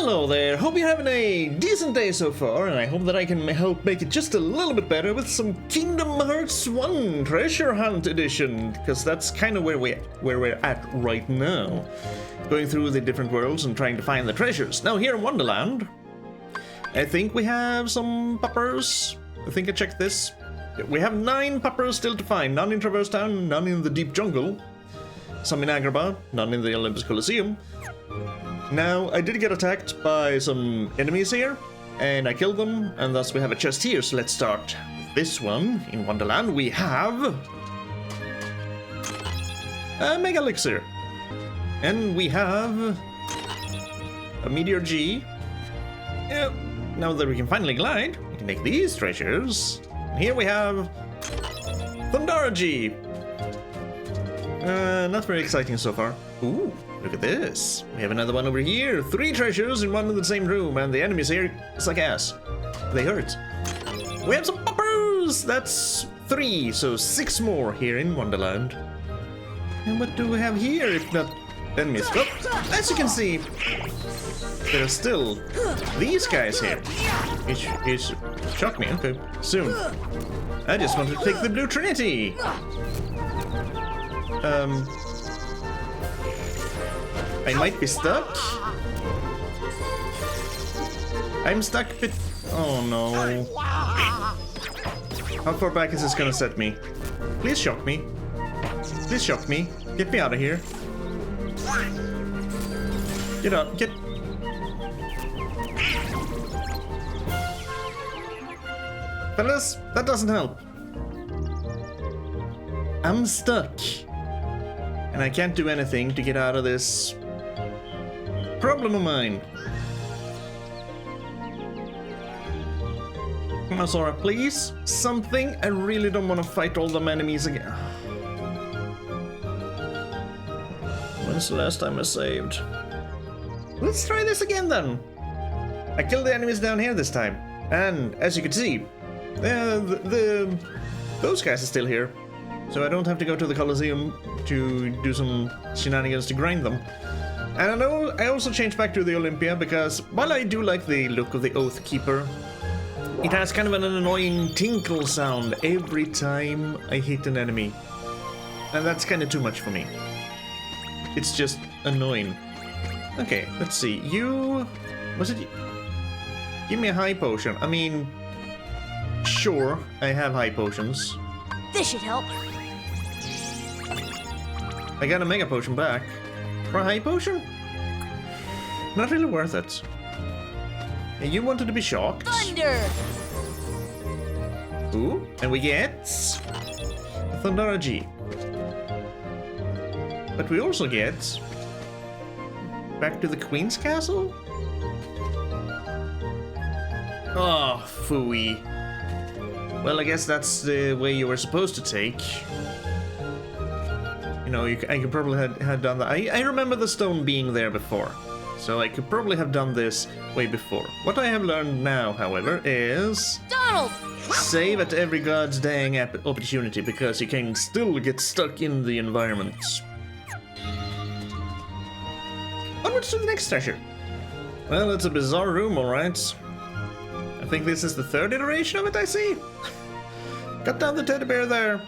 Hello there, hope you're having a decent day so far, and I hope that I can help make it just a little bit better with some Kingdom Hearts 1 Treasure Hunt Edition, because that's kind of where we're at right now. Going through the different worlds and trying to find the treasures. Now here in Wonderland, I think we have some puppers. I think I checked this. We have 9 puppers still to find, none in Traverse Town, none in the Deep Jungle, some in Agrabah, none in the Olympus Coliseum. Now, I did get attacked by some enemies here, and I killed them, and thus we have a chest here, so let's start with this one. In Wonderland, we have a Mega Elixir, and we have a Meteor G. Yep. Now that we can finally glide, we can take these treasures. And here we have Thundara G. Not very exciting so far. Ooh. Look at this. We have another one over here. 3 treasures in one and the same room, and the enemies here suck ass. They hurt. We have some poppers! That's 3, so 6 more here in Wonderland. And what do we have here if not enemies? Well, as you can see, there are still these guys here. It's shock me, okay, soon. I just want to take the Blue Trinity. I might be stuck. I'm stuck, but oh no. How far back is this gonna set me? Please shock me. Please shock me. Get me out of here. Get up, get. Fellas, that doesn't help. I'm stuck. And I can't do anything to get out of this problem of mine. Come on, Sora, please. Something. I really don't want to fight all the enemies again. When's the last time I saved? Let's try this again then. I killed the enemies down here this time. And as you can see, those guys are still here. So I don't have to go to the Coliseum to do some shenanigans to grind them. And I know I also changed back to the Olympia because while I do like the look of the Oath Keeper, it has kind of an annoying tinkle sound every time I hit an enemy. And that's kind of too much for me. It's just annoying. Okay, let's see. You... was it... give me a high potion. I mean... sure, I have high potions. This should help. I got a Mega Potion back. For a High Potion? Not really worth it. And you wanted to be shocked? Thunder! Ooh, and we get... Thundara G. But we also get... back to the Queen's Castle? Oh, phooey. Well, I guess that's the way you were supposed to take. You know, I could probably have done that. I remember the stone being there before, so I could probably have done this way before. What I have learned now, however, is... Donald! Save at every god's dang opportunity, because you can still get stuck in the environment. Onwards to the next treasure. Well, it's a bizarre room, alright. I think this is the 3rd iteration of it, I see. Cut down the teddy bear there.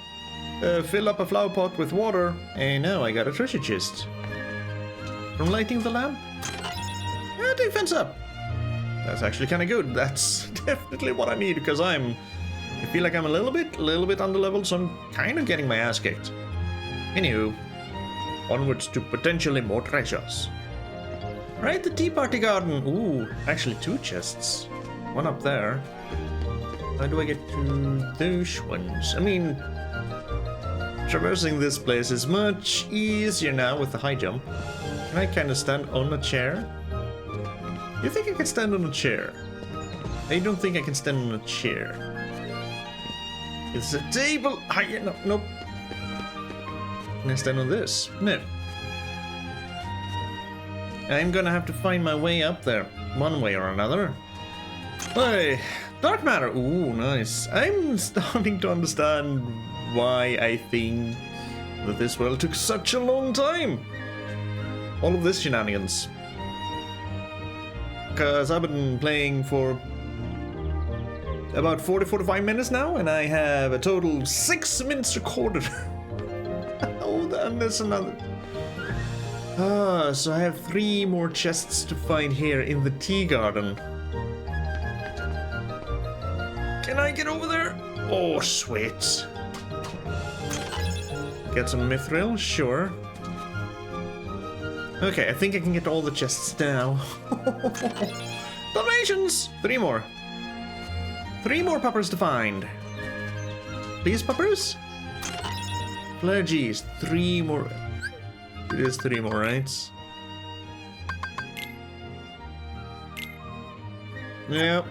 Fill up a flower pot with water. And now I got a treasure chest. From lighting the lamp. Defense up. That's actually kind of good. That's definitely what I need, because I feel like I'm a little bit underleveled, so I'm kind of getting my ass kicked. Anywho, onwards to potentially more treasures. Right, the Tea Party Garden. Ooh, actually 2 chests. One up there. How do I get to those ones? I mean, traversing this place is much easier now with the high jump. Can I kind of stand on a chair? You think I can stand on a chair? I don't think I can stand on a chair. It's a table! No, nope. Can I stand on this? No. I'm gonna have to find my way up there, one way or another. Hey, dark matter. Ooh, nice. I'm starting to understand why I think that this world took such a long time. All of this shenanigans. because I've been playing for about 45 minutes now, and I have a total 6 minutes recorded. Oh, and there's another. So I have 3 more chests to find here in the tea garden. Can I get over there? Oh, sweet. Get some mithril, sure. Okay, I think I can get all the chests now. Donations! 3 more. 3 more puppers to find. Please, puppers? Pledges, 3 more. It is 3 more, right? Yep.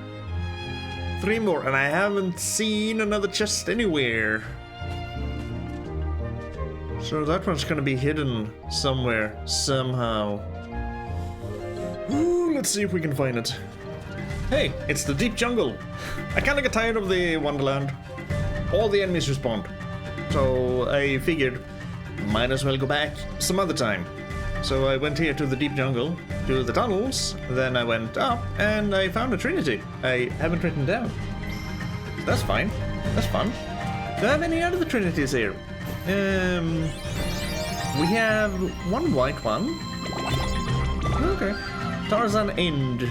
3 more, and I haven't seen another chest anywhere. So that one's gonna be hidden somewhere, somehow. Ooh, let's see if we can find it. Hey, it's the deep jungle. I kinda got tired of the Wonderland. All the enemies respawned. So I figured, might as well go back some other time. So I went here to the deep jungle, to the tunnels, then I went up, and I found a trinity. I haven't written down. That's fine. That's fun. Do I have any other trinities here? We have 1 white one. Okay. Tarzan end.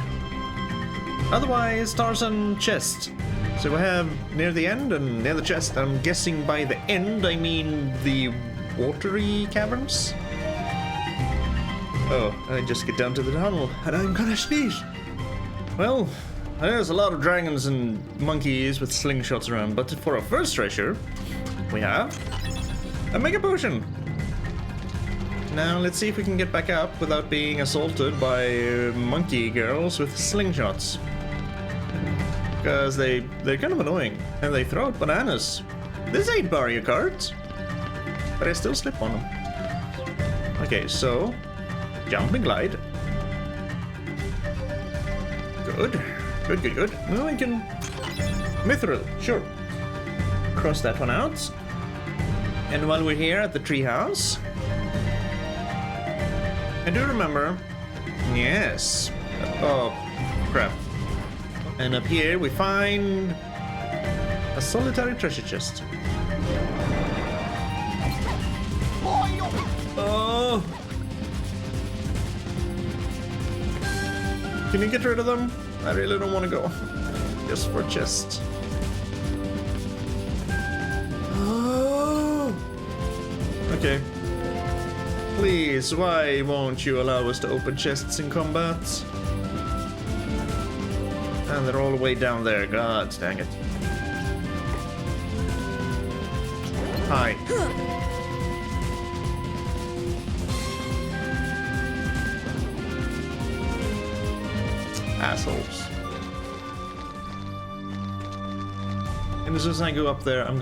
Otherwise, Tarzan chest. So we have near the end and near the chest. I'm guessing by the end, I mean the watery caverns. Oh, I just get down to the tunnel and I'm gonna sneeze. Well, there's a lot of dragons and monkeys with slingshots around, but for our first treasure, we have a mega potion. Now let's see if we can get back up without being assaulted by monkey girls with slingshots. Because they're kind of annoying and they throw out bananas. This ain't Mario Kart, but I still slip on them. Okay, so jump and glide. Good. Good, good, good. Well, I can mithril, sure. Cross that one out. And while we're here at the treehouse, I do remember. Yes. Oh, crap. And up here we find a solitary treasure chest. Oh. Can you get rid of them? I really don't want to go. Just for a chest. Oh. Okay. Please, why won't you allow us to open chests in combat? And they're all the way down there. God dang it. Hi. Assholes. And as soon as I go up there, I'm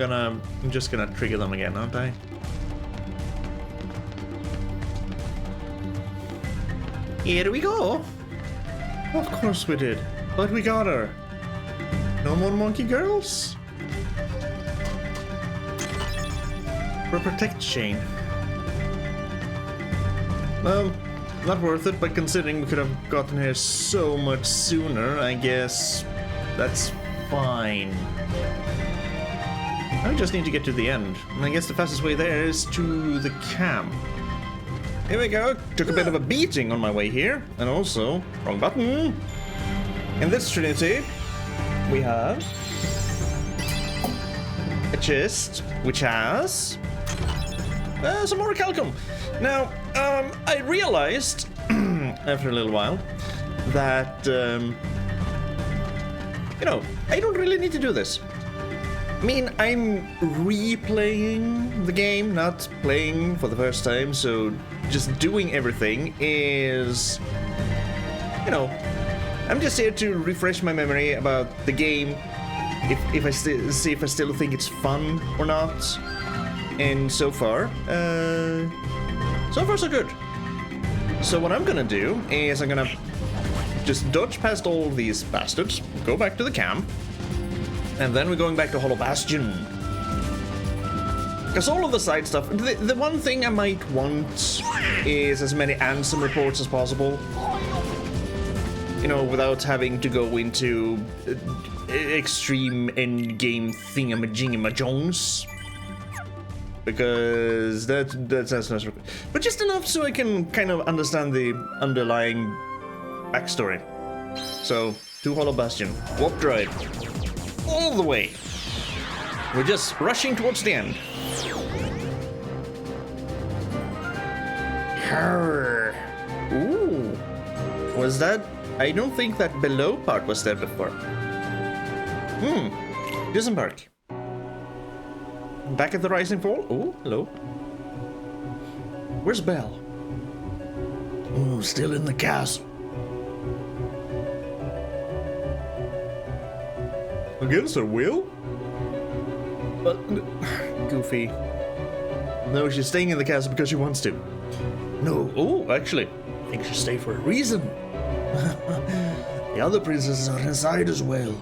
just gonna trigger them again, aren't I? Here we go. Of course we did. But we got her. No more monkey girls? For protect chain. Well, not worth it, but considering we could have gotten here so much sooner, I guess that's fine. I just need to get to the end. And I guess the fastest way there is to the camp. Here we go. Took a bit of a beating on my way here. And also, wrong button. In this trinity, we have a chest which has some more calcum. Now, I realized after a little while that you know, I don't really need to do this. I mean, I'm replaying the game, not playing for the first time, so just doing everything is, you know, I'm just here to refresh my memory about the game, if I see if I still think it's fun or not. And so far so good. So what I'm gonna do is I'm gonna just dodge past all these bastards, go back to the camp, and then we're going back to Hollow Bastion. Because all of the side stuff, the one thing I might want is as many Ansem reports as possible. you know, without having to go into extreme endgame thingamajingamajons. Because that's not, but just enough so I can kind of understand the underlying backstory. So, to Hollow Bastion, warp drive, all the way. We're just rushing towards the end. Ooh, was that? I don't think that below part was there before. Disembark. Back at the Rising Fall? Oh, hello. Where's Belle? Oh, still in the castle. Against her will? But Goofy. No, she's staying in the castle because she wants to. No, oh, actually, I think she'll stay for a reason. The other princesses are inside as well.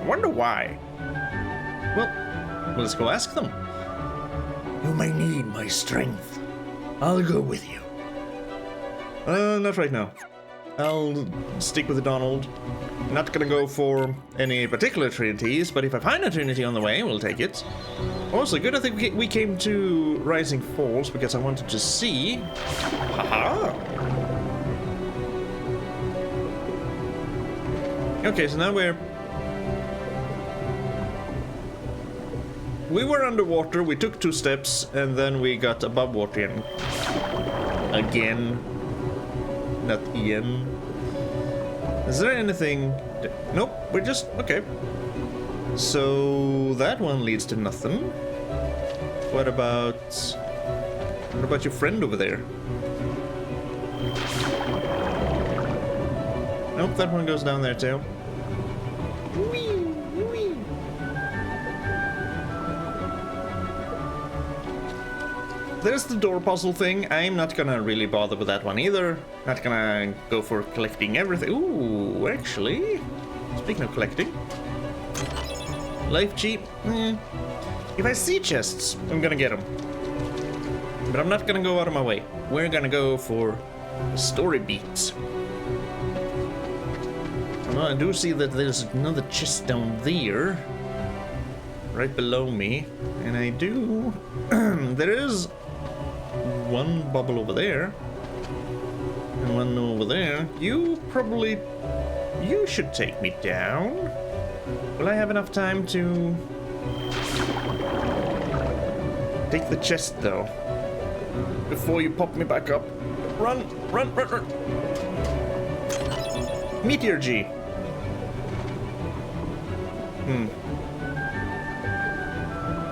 I wonder why. Well, let's go ask them. You may need my strength. I'll go with you. Not right now. I'll stick with Donald. Not gonna go for any particular trinities, but if I find a trinity on the way, we'll take it. Also, good I think we came to Rising Falls because I wanted to see. Haha! Okay, so now we were underwater, we took 2 steps, and then we got above water again. Not Ian. Is there anything? Nope, we're just... okay. So that one leads to nothing. What about your friend over there? Nope, that one goes down there too. Whee, whee. There's the door puzzle thing. I'm not gonna really bother with that one either. Not gonna go for collecting everything. Ooh, actually, speaking of collecting, life cheap. If I see chests, I'm gonna get them. But I'm not gonna go out of my way. We're gonna go for story beats. Well, I do see that there's another chest down there, right below me, and I do. There is one bubble over there, and one over there. You should take me down. Will I have enough time to take the chest though? Before you pop me back up. Run, run, run, run. Meteor G.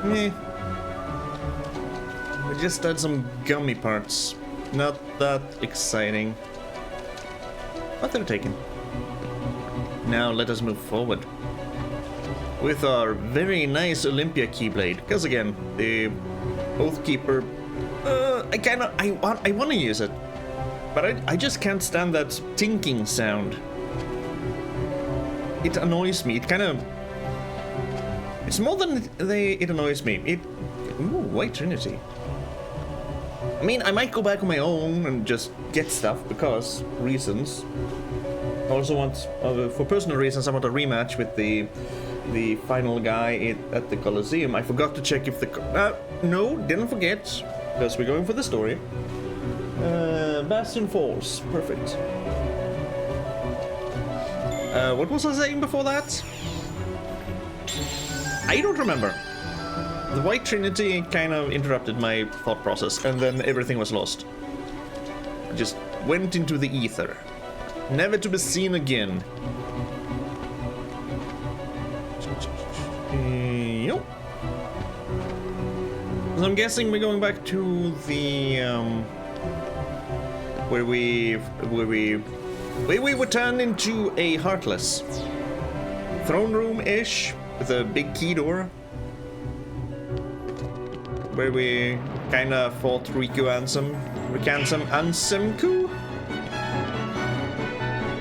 Meh. I just had some gummy parts. Not that exciting. But they're taken. Now let us move forward with our very nice Olympia Keyblade. Because again, the Oathkeeper, I want to use it, but I just can't stand that tinking sound. It annoys me. It kind of... it's more than it annoys me. Ooh, White Trinity. I mean, I might go back on my own and just get stuff because reasons. I also want, for personal reasons, I want a rematch with the final guy at the Colosseum. I forgot to check if the... no, didn't forget, because we're going for the story. Bastion Falls, perfect. What was I saying before that? I don't remember. The White Trinity kind of interrupted my thought process, and then everything was lost. I just went into the ether. Never to be seen again. Yep. So I'm guessing we're going back to the where we were turned into a Heartless throne room-ish with a big key door, where we kind of fought Ansem Ku.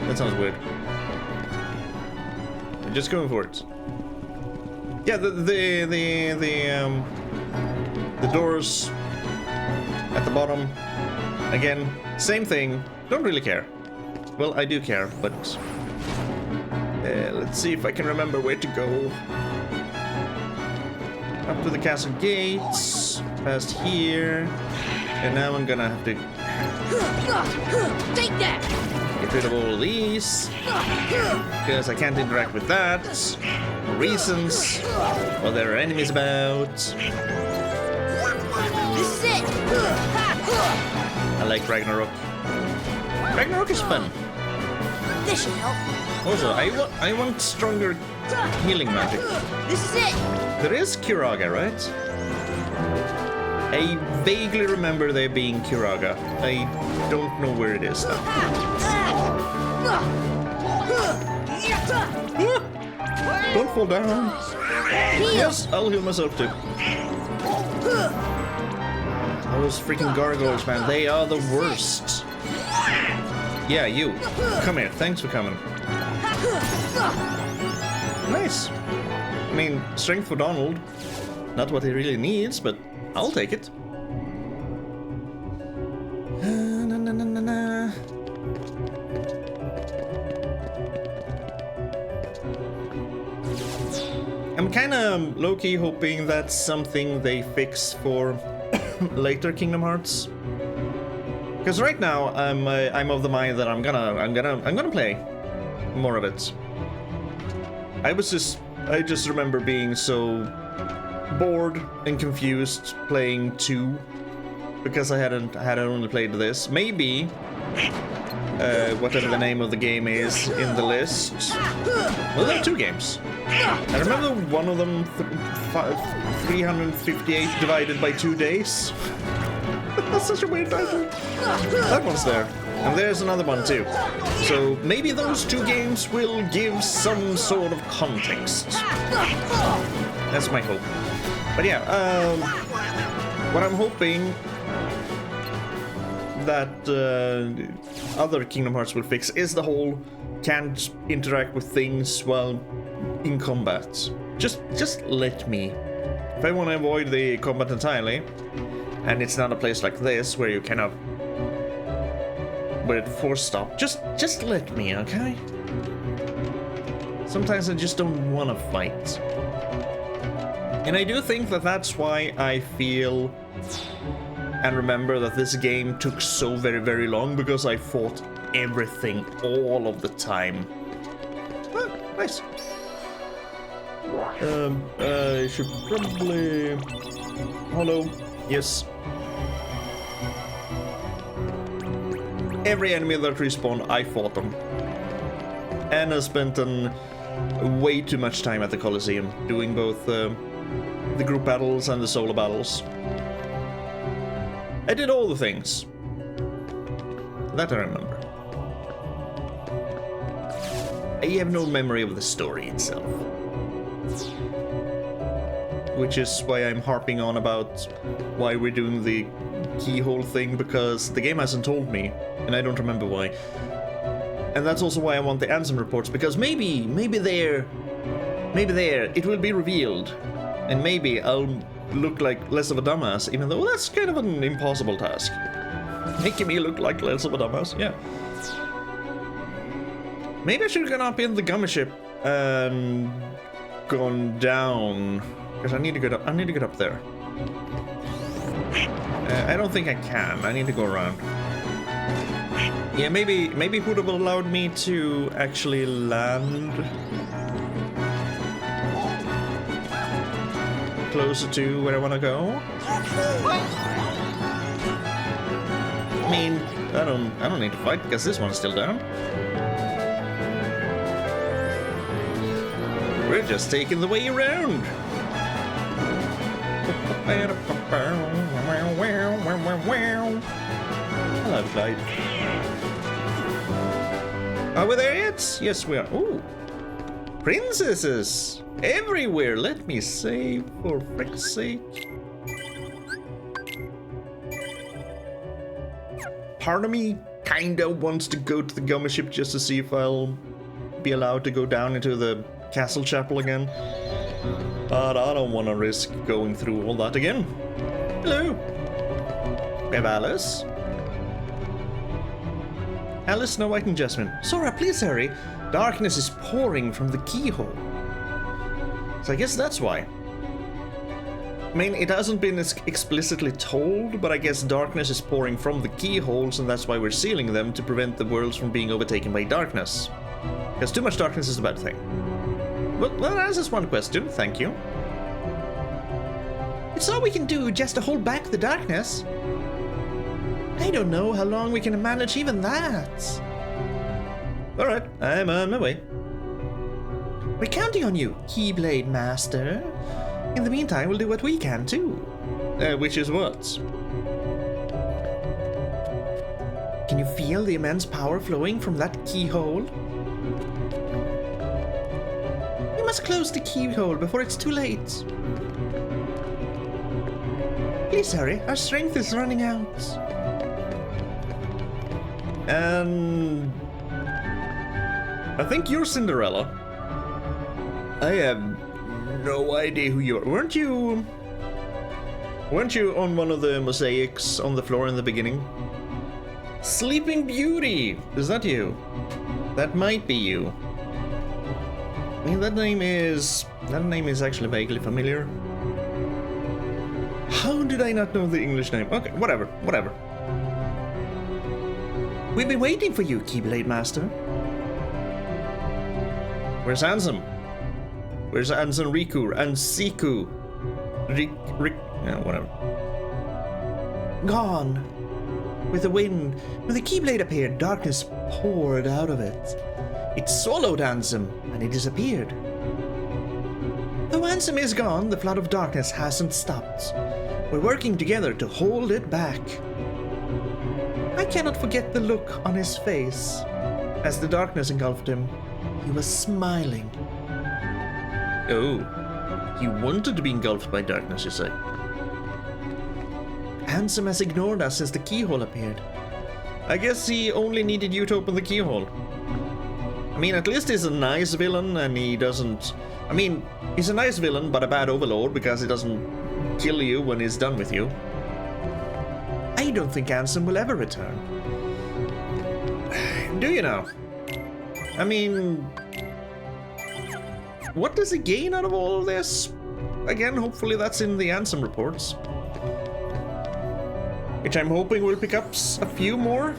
That sounds weird. I'm just going for it. Yeah, the doors at the bottom. Again, same thing. Don't really care. Well, I do care, but let's see if I can remember where to go. Up to the castle gates, past here, and now I'm gonna have to Take that! get rid of all these because I can't interact with that for reasons. Well, there are enemies about. This is it! I like Ragnarok. Ragnarok is fun. This should help. Also, I want stronger healing magic. This is it! There is Kiraga, right? I vaguely remember there being Kiraga. I don't know where it is though. Don't fall down. Yes, I'll heal myself too. Those freaking gargoyles, man, they are the worst. Yeah, you. Come here, thanks for coming. Nice. I mean, strength for Donald. Not what he really needs, but I'll take it. Na, na, na, na, na. I'm kind of low-key hoping that's something they fix for later Kingdom Hearts. Because right now I'm of the mind that I'm gonna play more of it. I just remember being so bored and confused playing 2 because I hadn't only played this. Maybe whatever the name of the game is in the list. Well, there are 2 games. I remember one of them 358 divided by 2 days. That's such a weird title. That one's there. And there's another one too. So maybe those 2 games will give some sort of context. That's my hope. But yeah, what I'm hoping that other Kingdom Hearts will fix is the whole can't interact with things while in combat. Just let me. If I want to avoid the combat entirely, and it's not a place like this where you kind of where it force stop, just let me, okay? Sometimes I just don't want to fight. And I do think that that's why I feel and remember that this game took so very, very long, because I fought everything all of the time. Ah, nice. I should probably... Hello. Yes. Every enemy that respawned, I fought them. And I spent way too much time at the Colosseum, doing both the group battles and the solo battles. I did all the things. That I remember. I have no memory of the story itself. Which is why I'm harping on about why we're doing the keyhole thing, because the game hasn't told me, and I don't remember why. And that's also why I want the Ansem Reports, because maybe there, it will be revealed. And maybe I'll look like less of a dumbass, even though that's kind of an impossible task. Making me look like less of a dumbass, yeah. Maybe I should have gone up in the Gummy ship and gone down, because I need to get up there. I don't think I can. I need to go around. Yeah, maybe it would have allowed me to actually land closer to where I want to go. I mean, I don't need to fight because this one's still down. We're just taking the way around. Hello, Clyde. Are we there yet? Yes, we are. Ooh, princesses everywhere. Let me save for frick's sake. Part of me kinda wants to go to the Gummy ship just to see if I'll be allowed to go down into the castle chapel again. But I don't want to risk going through all that again. Hello. We have Alice. Alice, Snow White, and Jasmine. Sora, please hurry. Darkness is pouring from the keyhole. So I guess that's why. I mean, it hasn't been explicitly told, but I guess darkness is pouring from the keyholes, and that's why we're sealing them to prevent the worlds from being overtaken by darkness. Because too much darkness is a bad thing. Well, that answers one question, thank you. It's all we can do just to hold back the darkness. I don't know how long we can manage even that. Alright, I'm on my way. We're counting on you, Keyblade Master. In the meantime, we'll do what we can too. Which is what? Can you feel the immense power flowing from that keyhole? We must close the keyhole before it's too late. Please hurry, our strength is running out. And I think you're Cinderella. I have no idea who you are. Weren't you on one of the mosaics on the floor in the beginning? Sleeping Beauty! Is that you? That might be you. I mean, that name is actually vaguely familiar. How did I not know the English name? Okay, whatever. We've been waiting for you, Keyblade Master. Where's Ansem? Where's Ansem Riku and Siku? Yeah, whatever. Gone. With the wind, when the Keyblade appeared, darkness poured out of it. It swallowed Ansem, and it disappeared. Though Ansem is gone, the flood of darkness hasn't stopped. We're working together to hold it back. I cannot forget the look on his face. As the darkness engulfed him, he was smiling. Oh, he wanted to be engulfed by darkness, you say? Ansem has ignored us since the keyhole appeared. I guess he only needed you to open the keyhole. I mean, at least he's a nice villain and he doesn't... I mean, he's a nice villain but a bad overlord because he doesn't kill you when he's done with you. I don't think Ansem will ever return. Do you know? I mean... what does he gain out of all of this? Again, hopefully that's in the Ansem Reports. Which I'm hoping will pick up a few more.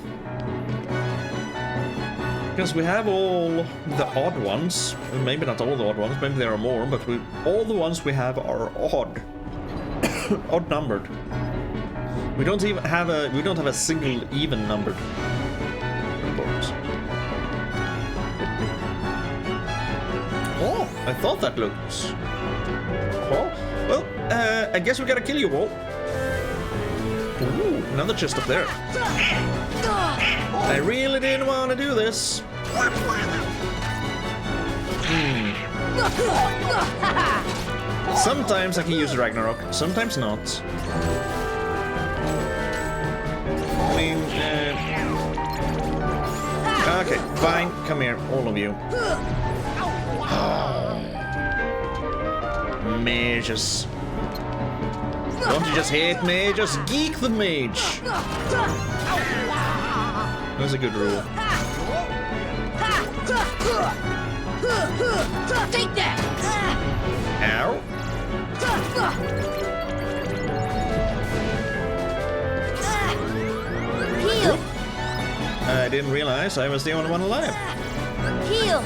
Because we have all the odd ones. Maybe not all the odd ones, maybe there are more, but all the ones we have are odd. Odd numbered. We don't have a single even numbered report. Oh, I thought that looked... oh, well, I guess we gotta kill you all. Ooh, another chest up there. I really didn't want to do this. Sometimes I can use Ragnarok, sometimes not. I mean, okay, fine, come here, all of you. Mages. Don't you just hate me? Just geek the mage. That's a good rule. Take that! Ow. Heal! I didn't realize I was the only one alive. Heal!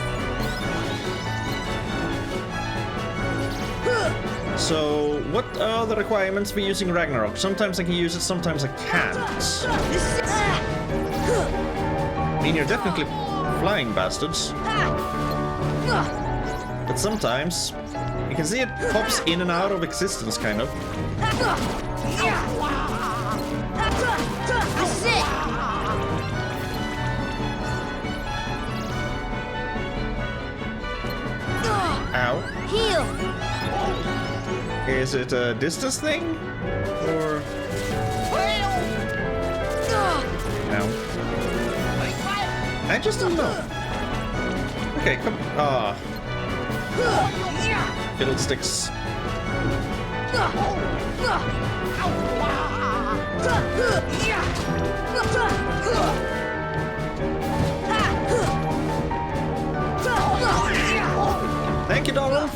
So, what are the requirements for using Ragnarok? Sometimes I can use it, sometimes I can't. I mean, you're definitely flying bastards. But sometimes, you can see it pops in and out of existence, kind of. This is it! Ow. Heal! Is it a distance thing? Or... ow. I just don't know. Okay, come... ah. Fiddlesticks.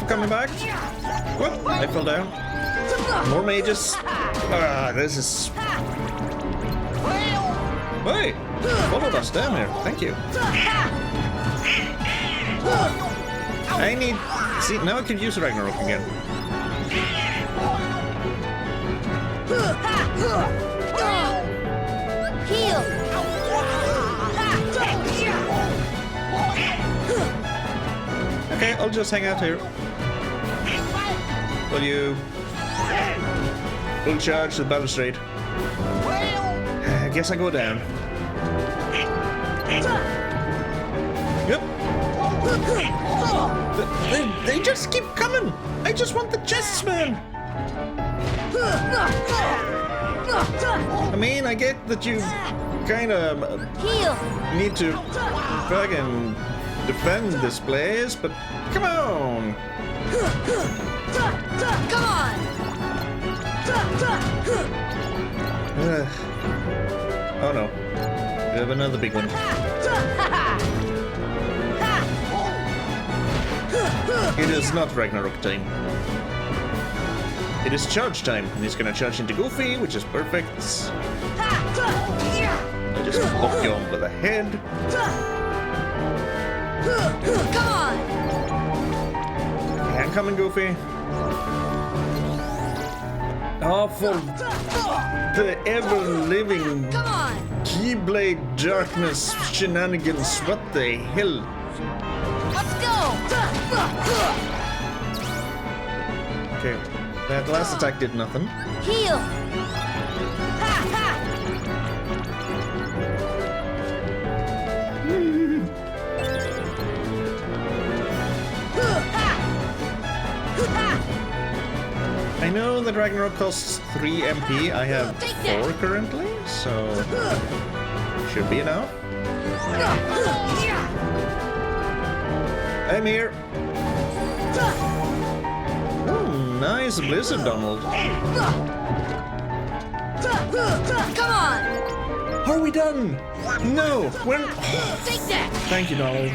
for coming back. What? I fell down. More mages. Ah, this is... Hey! Followed us down here. Thank you. I need... See, now I can use Ragnarok again. Heal. Okay, I'll just hang out here. Will you... Full charge the balustrade. I guess I go down. Yep. They just keep coming. I just want the chests, man. I mean, I get that you kind of need to fucking defend this place, but come on. Come on. Oh no. We have another big one. It is not Ragnarok time. It is charge time, and he's gonna charge into Goofy, which is perfect. I just pop you on with the head. Come on. Okay, I'm coming, Goofy. Oh, for the ever-living Come on. Keyblade Darkness shenanigans, what the hell? Let's go. Okay, that last attack did nothing. Heal. I know that Ragnarok costs 3 MP. I have 4 currently, so should be enough. I'm here. Oh, nice Blizzard, Donald. Come on. Are we done? No, we're... Take that. Thank you, Donald.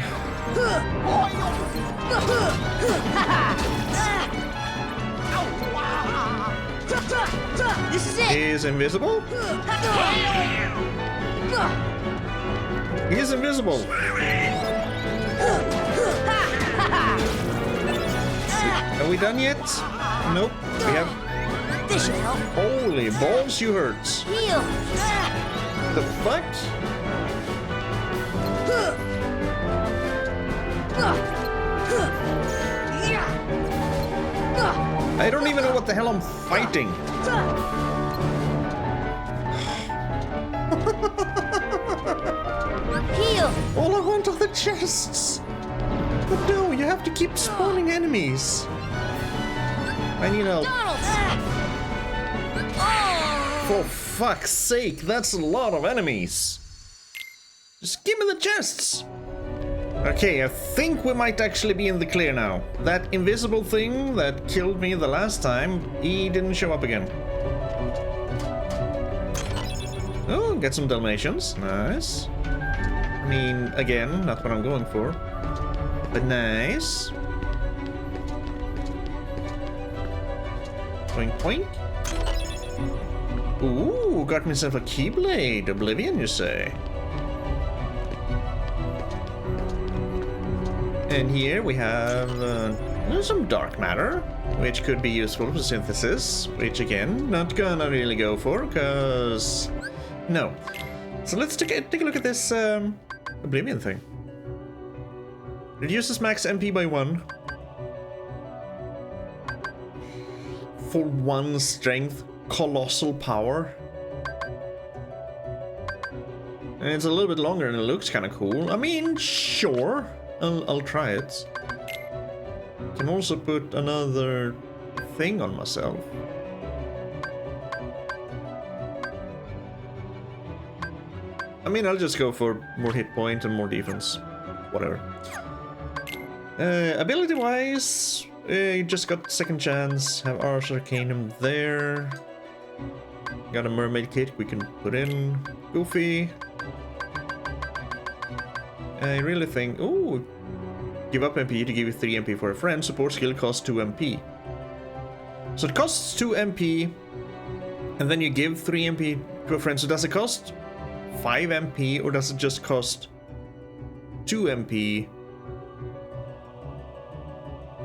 This is it. He's invisible? He's invisible. Are we done yet? Nope. We have... This should help. Holy balls, you hurt. Heal. The fuck? I don't even know what the hell I'm fighting. Heal. All I want are the chests. But no, you have to keep spawning enemies. And you know, Donald. for fuck's sake, that's a lot of enemies. Just give me the chests. Okay, I think we might actually be in the clear now. That invisible thing that killed me the last time, he didn't show up again. Oh, get some Dalmatians. Nice. I mean, again, not what I'm going for. But nice. Poink, poink. Ooh, got myself a Keyblade. Oblivion, you say? And here we have some dark matter, which could be useful for synthesis, which again, not gonna really go for, because... No. So let's take a look at this Oblivion thing. Reduces max MP by 1. For 1 strength, colossal power. And it's a little bit longer and it looks kind of cool. I mean, sure. I'll try it. Can also put another thing on myself. I mean, I'll just go for more hit point and more defense. Whatever. Ability-wise, you just got second chance. Have Ars Arcanum there. Got a mermaid kit we can put in. Goofy. I really think... Ooh! Give up MP to give you 3 MP for a friend. Support skill costs 2 MP. So it costs 2 MP, and then you give 3 MP to a friend. So does it cost 5 MP, or does it just cost 2 MP?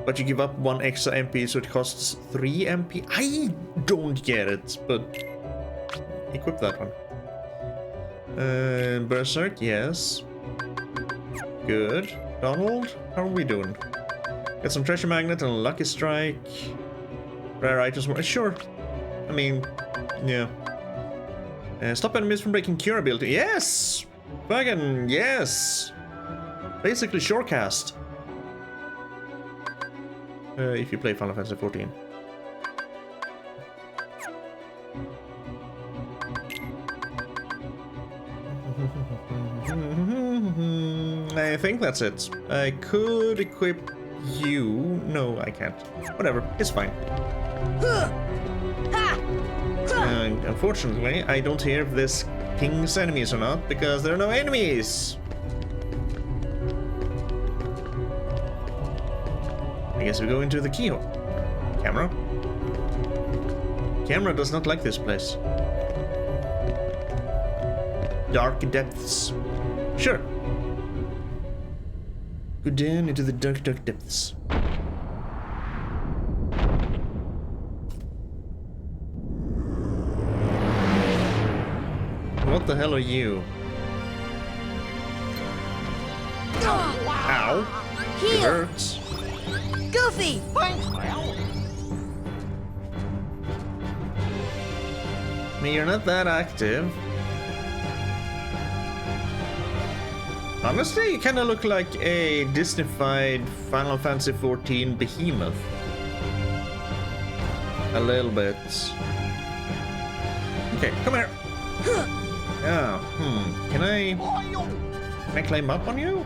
But you give up 1 extra MP, so it costs 3 MP? I don't get it, but equip that one. Berserk, yes. Good. Donald, how are we doing? Get some treasure magnet and a lucky strike. Rare items, sure. I mean, yeah. Stop enemies from breaking cure ability. Yes! Fucking yes! Basically shorecast. If you play Final Fantasy 14. I think that's it. I could equip you. No, I can't. Whatever, it's fine. Unfortunately, I don't hear if this pings enemies or not, because there are no enemies. I guess we go into the keyhole. Camera? Camera does not like this place. Dark depths. Sure. Go down into the dark, dark depths. What the hell are you? Ow. It hurts. Goofy! I mean, you're not that active. Honestly, you kind of look like a Disneyfied Final Fantasy 14 behemoth. A little bit. Okay, come here. Yeah, Can I climb up on you?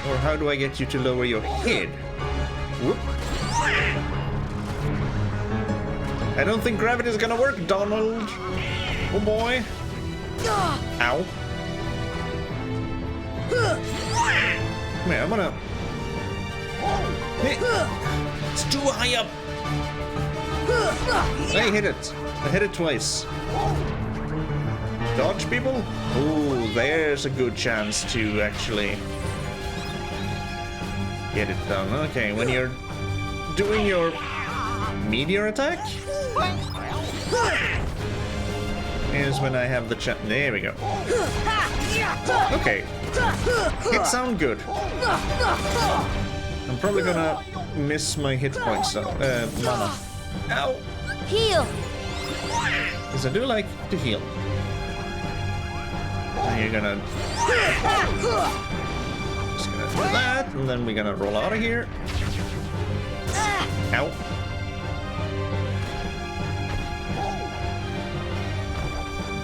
Or how do I get you to lower your head? Whoop. I don't think gravity is gonna work, Donald. Oh boy. Ow. Come here, I'm gonna... It's too high up. I hit it. I hit it twice. Dodge, people? Ooh, there's a good chance to actually get it done. Okay, when you're doing your meteor attack is when I have the chance. There we go. Okay. It sounds good. I'm probably gonna miss my hit points though. Mana. Ow! Heal! Because I do like to heal. And you're gonna... Just gonna do that, and then we're gonna roll out of here. Ow.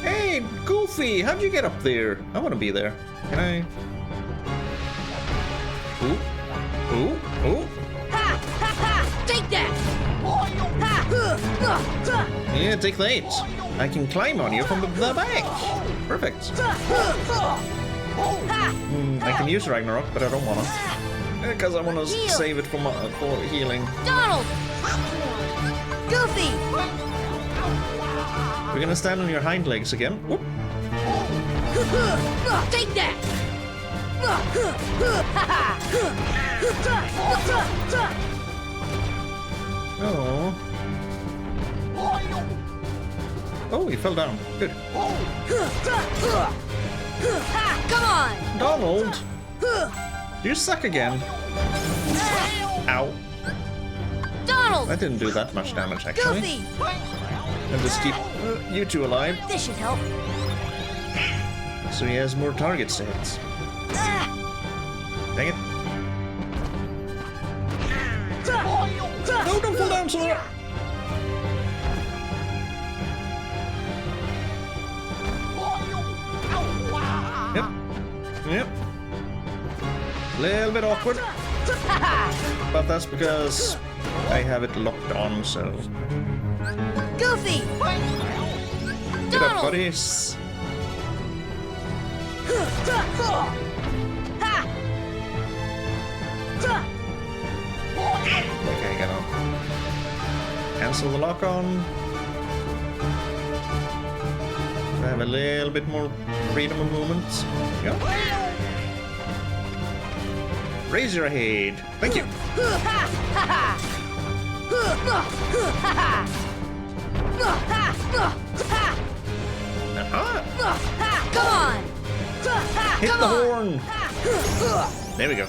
Hey, Goofy! How'd you get up there? I wanna be there. Can I... Ooh. Ooh. Ooh. Ha! Ha! Ha! Take that! Yeah, take the 8. I can climb on you from the back. Perfect. I can use Ragnarok, but I don't wanna. Because I wanna save it for healing. Donald! Goofy! We're gonna stand on your hind legs again. Whoop. Take that! Oh. Oh, he fell down. Good. Come on! Donald! You suck again. Ow. Donald! That didn't do that much damage, actually. Goofy! And just keep you two alive. This should help. So he has more targets to hit. Dang it. No, don't fall down, Sora! Yep. Yep. Little bit awkward. But that's because I have it locked on, so... Goofy! Get up, Donald! buddies. Cancel the lock on. Have a little bit more freedom of movement. There we go. Raise your head. Thank you. Come on! Hit the horn! There we go.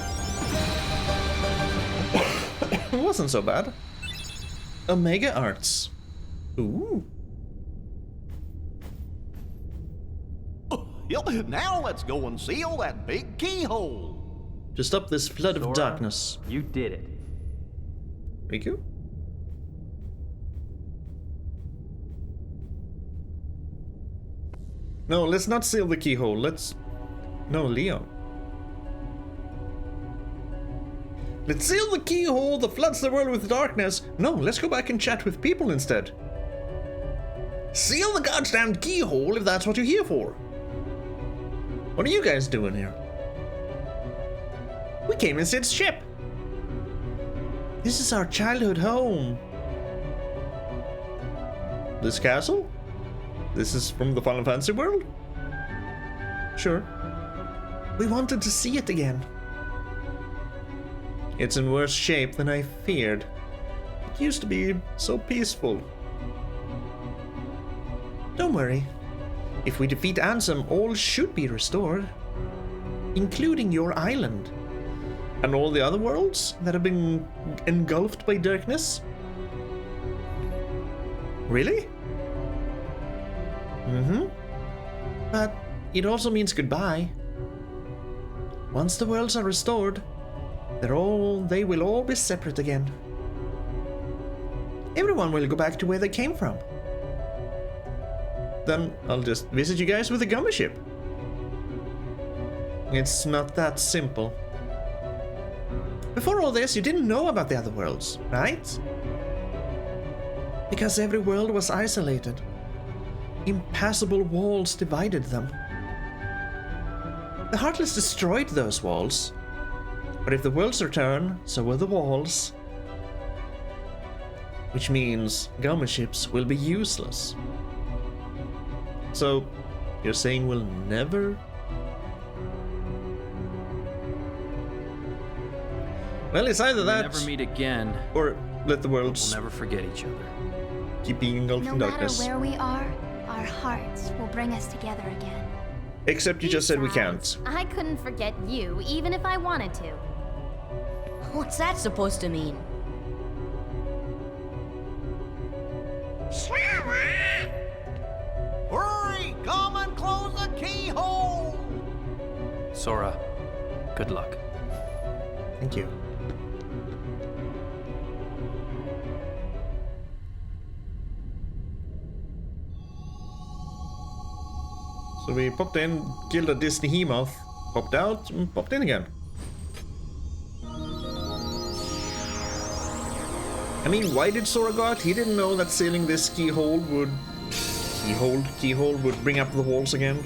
It wasn't so bad. Omega Arts. Ooh. Now let's go and seal that big keyhole. To stop this flood of darkness. You did it. Thank you. No, let's not seal the keyhole. Let's... No, Leon. Let's seal the keyhole that floods the world with darkness. No, let's go back and chat with people instead. Seal the goddamn keyhole if that's what you're here for. What are you guys doing here? We came in Sid's ship. This is our childhood home. This castle? This is from the Final Fantasy world? Sure. We wanted to see it again. It's in worse shape than I feared. It used to be so peaceful. Don't worry. If we defeat Ansem, all should be restored. Including your island. And all the other worlds that have been engulfed by darkness? Really? Mm-hmm. But it also means goodbye. Once the worlds are restored, they will all be separate again. Everyone will go back to where they came from. Then I'll just visit you guys with a gummy ship. It's not that simple. Before all this, you didn't know about the other worlds, right? Because every world was isolated. Impassable walls divided them. The Heartless destroyed those walls. But if the worlds return, so will the walls. Which means gummy ships will be useless. So, you're saying we'll never... Well, it's either that... We'll never meet again. Or let the worlds... We'll never forget each other. Keep being engulfed in darkness. No matter where we are, our hearts will bring us together again. Except you just said we can't. I couldn't forget you, even if I wanted to. What's that supposed to mean? Hurry! Come and close the keyhole! Sora, good luck. Thank you. So we popped in, killed a Disneyhemoth, popped out, and popped in again. I mean, why did Sora go out? He didn't know that sealing this keyhole would bring up the walls again.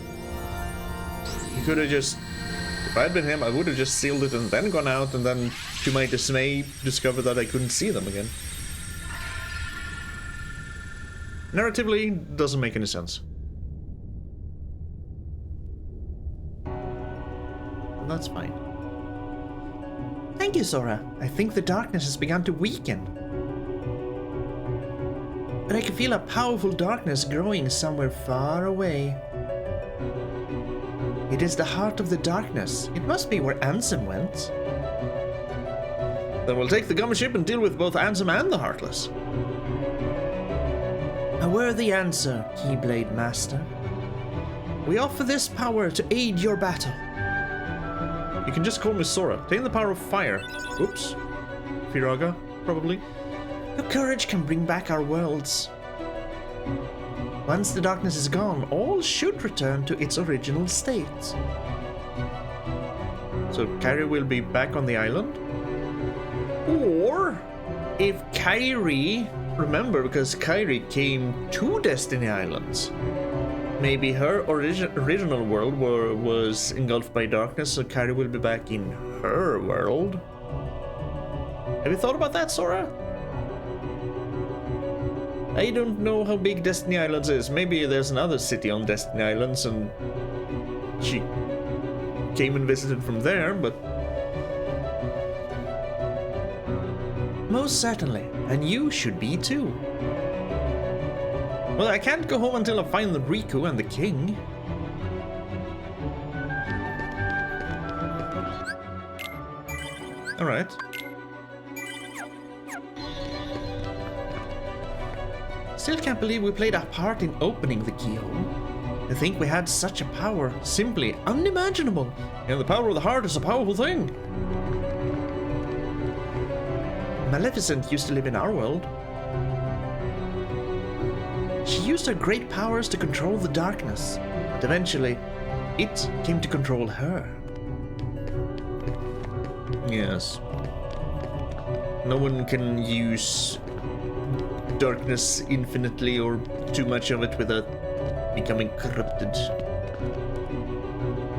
He could have just... If I'd been him, I would have just sealed it and then gone out, and then, to my dismay, discovered that I couldn't see them again. Narratively, doesn't make any sense. Well, that's fine. Thank you, Sora. I think the darkness has begun to weaken. But I can feel a powerful darkness growing somewhere far away. It is the heart of the darkness. It must be where Ansem went. Then we'll take the gummy ship and deal with both Ansem and the Heartless. A worthy answer, Keyblade Master. We offer this power to aid your battle. You can just call me Sora. Obtain the power of fire. Oops. Firaga, probably. Your courage can bring back our worlds. Once the darkness is gone, all should return to its original state. So Kairi will be back on the island? Or, if Kairi... Remember, because Kairi came to Destiny Islands. Maybe her original world was engulfed by darkness, so Kairi will be back in her world. Have you thought about that, Sora? I don't know how big Destiny Islands is. Maybe there's another city on Destiny Islands and she came and visited from there, but... Most certainly, and you should be too. Well, I can't go home until I find the Riku and the king. Alright. Still can't believe we played a part in opening the keyhole. To think we had such a power, simply unimaginable. And the power of the heart is a powerful thing. Maleficent used to live in our world. She used her great powers to control the darkness, but eventually, it came to control her. Yes. No one can use darkness infinitely or too much of it without becoming corrupted.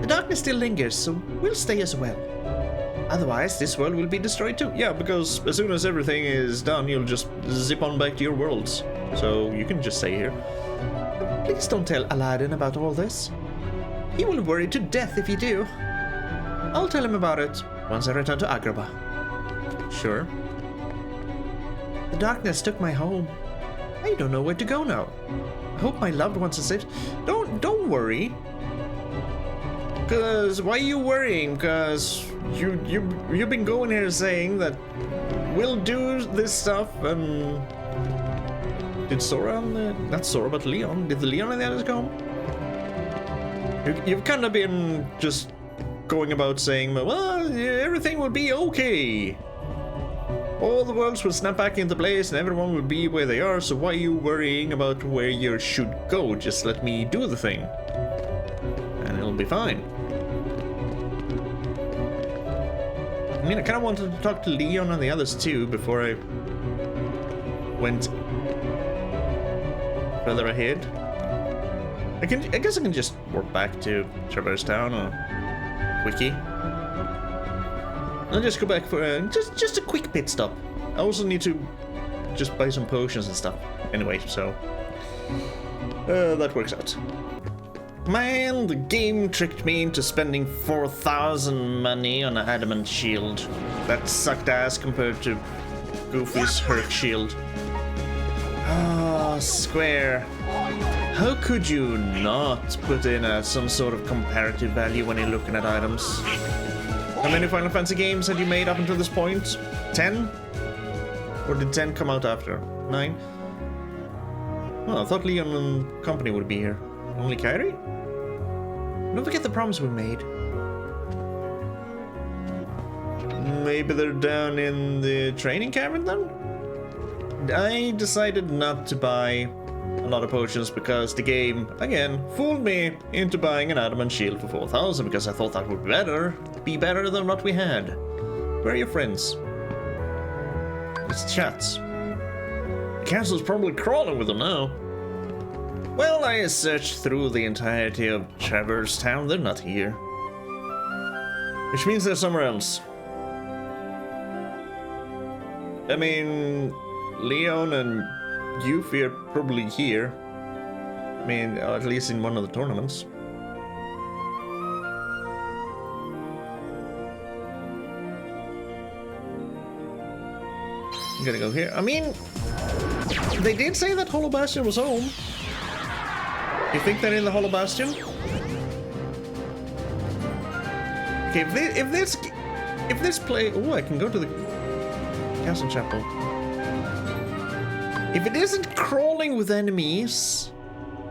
The darkness still lingers, so we'll stay as well. Otherwise, this world will be destroyed too. Yeah, because as soon as everything is done, you'll just zip on back to your worlds. So you can just stay here. Please don't tell Aladdin about all this. He will worry to death if you do. I'll tell him about it once I return to Agrabah. Sure. The darkness took my home. I don't know where to go now. I hope my loved ones are safe. Don't worry. Cause why are you worrying? Cause you've been going here saying that we'll do this stuff and did Sora and not Sora but Leon? Did the Leon and the others come? You've kind of been just going about saying, well, everything will be okay. All the worlds will snap back into place and everyone will be where they are, so why are you worrying about where you should go? Just let me do the thing. And it'll be fine. I mean, I kind of wanted to talk to Leon and the others too before I went further ahead. I guess I can just warp back to Traverse Town or Wiki. I'll just go back for just a quick pit stop. I also need to just buy some potions and stuff. Anyway, so that works out. Man, the game tricked me into spending 4,000 money on an adamant shield. That sucked ass compared to Goofy's Herc shield. Ah, Square. How could you not put in some sort of comparative value when you're looking at items? How many Final Fantasy games had you made up until this point? 10? Or did 10 come out after? 9? Well, I thought Leon and company would be here. Only Kairi? Don't forget the promise we made. Maybe they're down in the training cavern then? I decided not to buy a lot of potions because the game, again, fooled me into buying an adamant shield for 4,000 because I thought that would be better than what we had. Where are your friends? It's chats. The castle's probably crawling with them now. Well, I searched through the entirety of Traverse Town. They're not here. Which means they're somewhere else. I mean, Leon and Yuffie are probably here. I mean, at least in one of the tournaments. I'm gonna go here. I mean, they did say that Hollow Bastion was home. You think they're in the Hollow Bastion? Okay, if this play... Oh, I can go to the Castle Chapel. If it isn't crawling with enemies,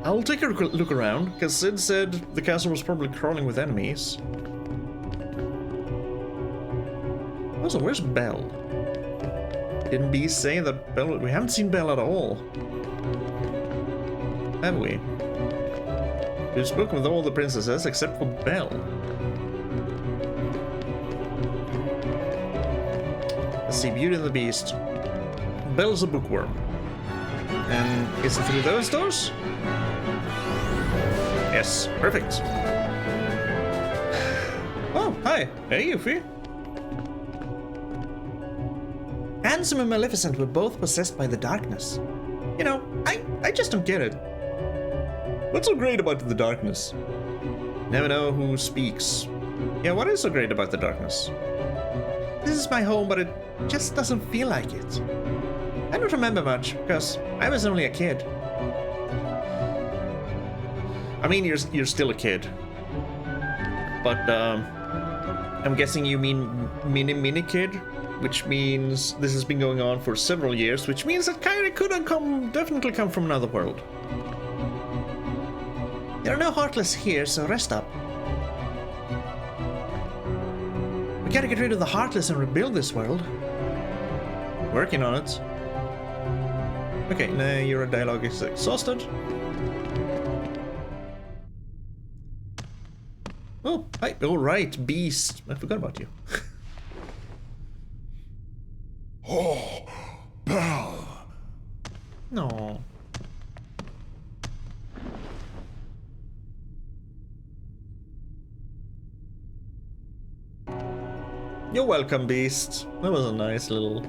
I'll take a look around, because Sid said the castle was probably crawling with enemies. Also, where's Belle? Didn't B say that Belle... We haven't seen Belle at all. Have we? We've spoken with all the princesses except for Belle. Let's see, Beauty and the Beast. Belle's a bookworm. And is it through those doors? Yes, perfect. Oh, hi. Hey, Yuffie. Ansem and Maleficent were both possessed by the darkness. You know, I just don't get it. What's so great about the darkness? Never know who speaks. Yeah, what is so great about the darkness? This is my home, but it just doesn't feel like it. I don't remember much, because I was only a kid. I mean, you're still a kid. But, I'm guessing you mean mini kid? Which means this has been going on for several years, which means that Kyrie could have definitely come from another world. There are no Heartless here, so rest up. We gotta get rid of the Heartless and rebuild this world. Working on it. Okay, now your dialogue is exhausted. Oh, hi. All right, Beast. I forgot about you. Oh, Belle. No. You're welcome, Beast. That was a nice little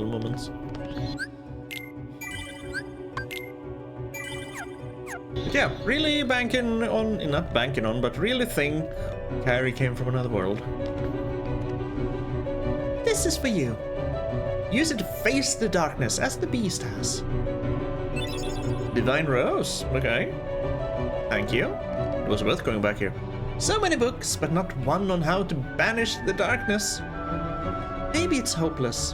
moment. But yeah, really banking on, not banking on, but really think Kyrie came from another world. This is for you. Use it to face the darkness as the Beast has. Divine Rose, okay. Thank you. It was worth going back here. So many books, but not one on how to banish the darkness. Maybe it's hopeless.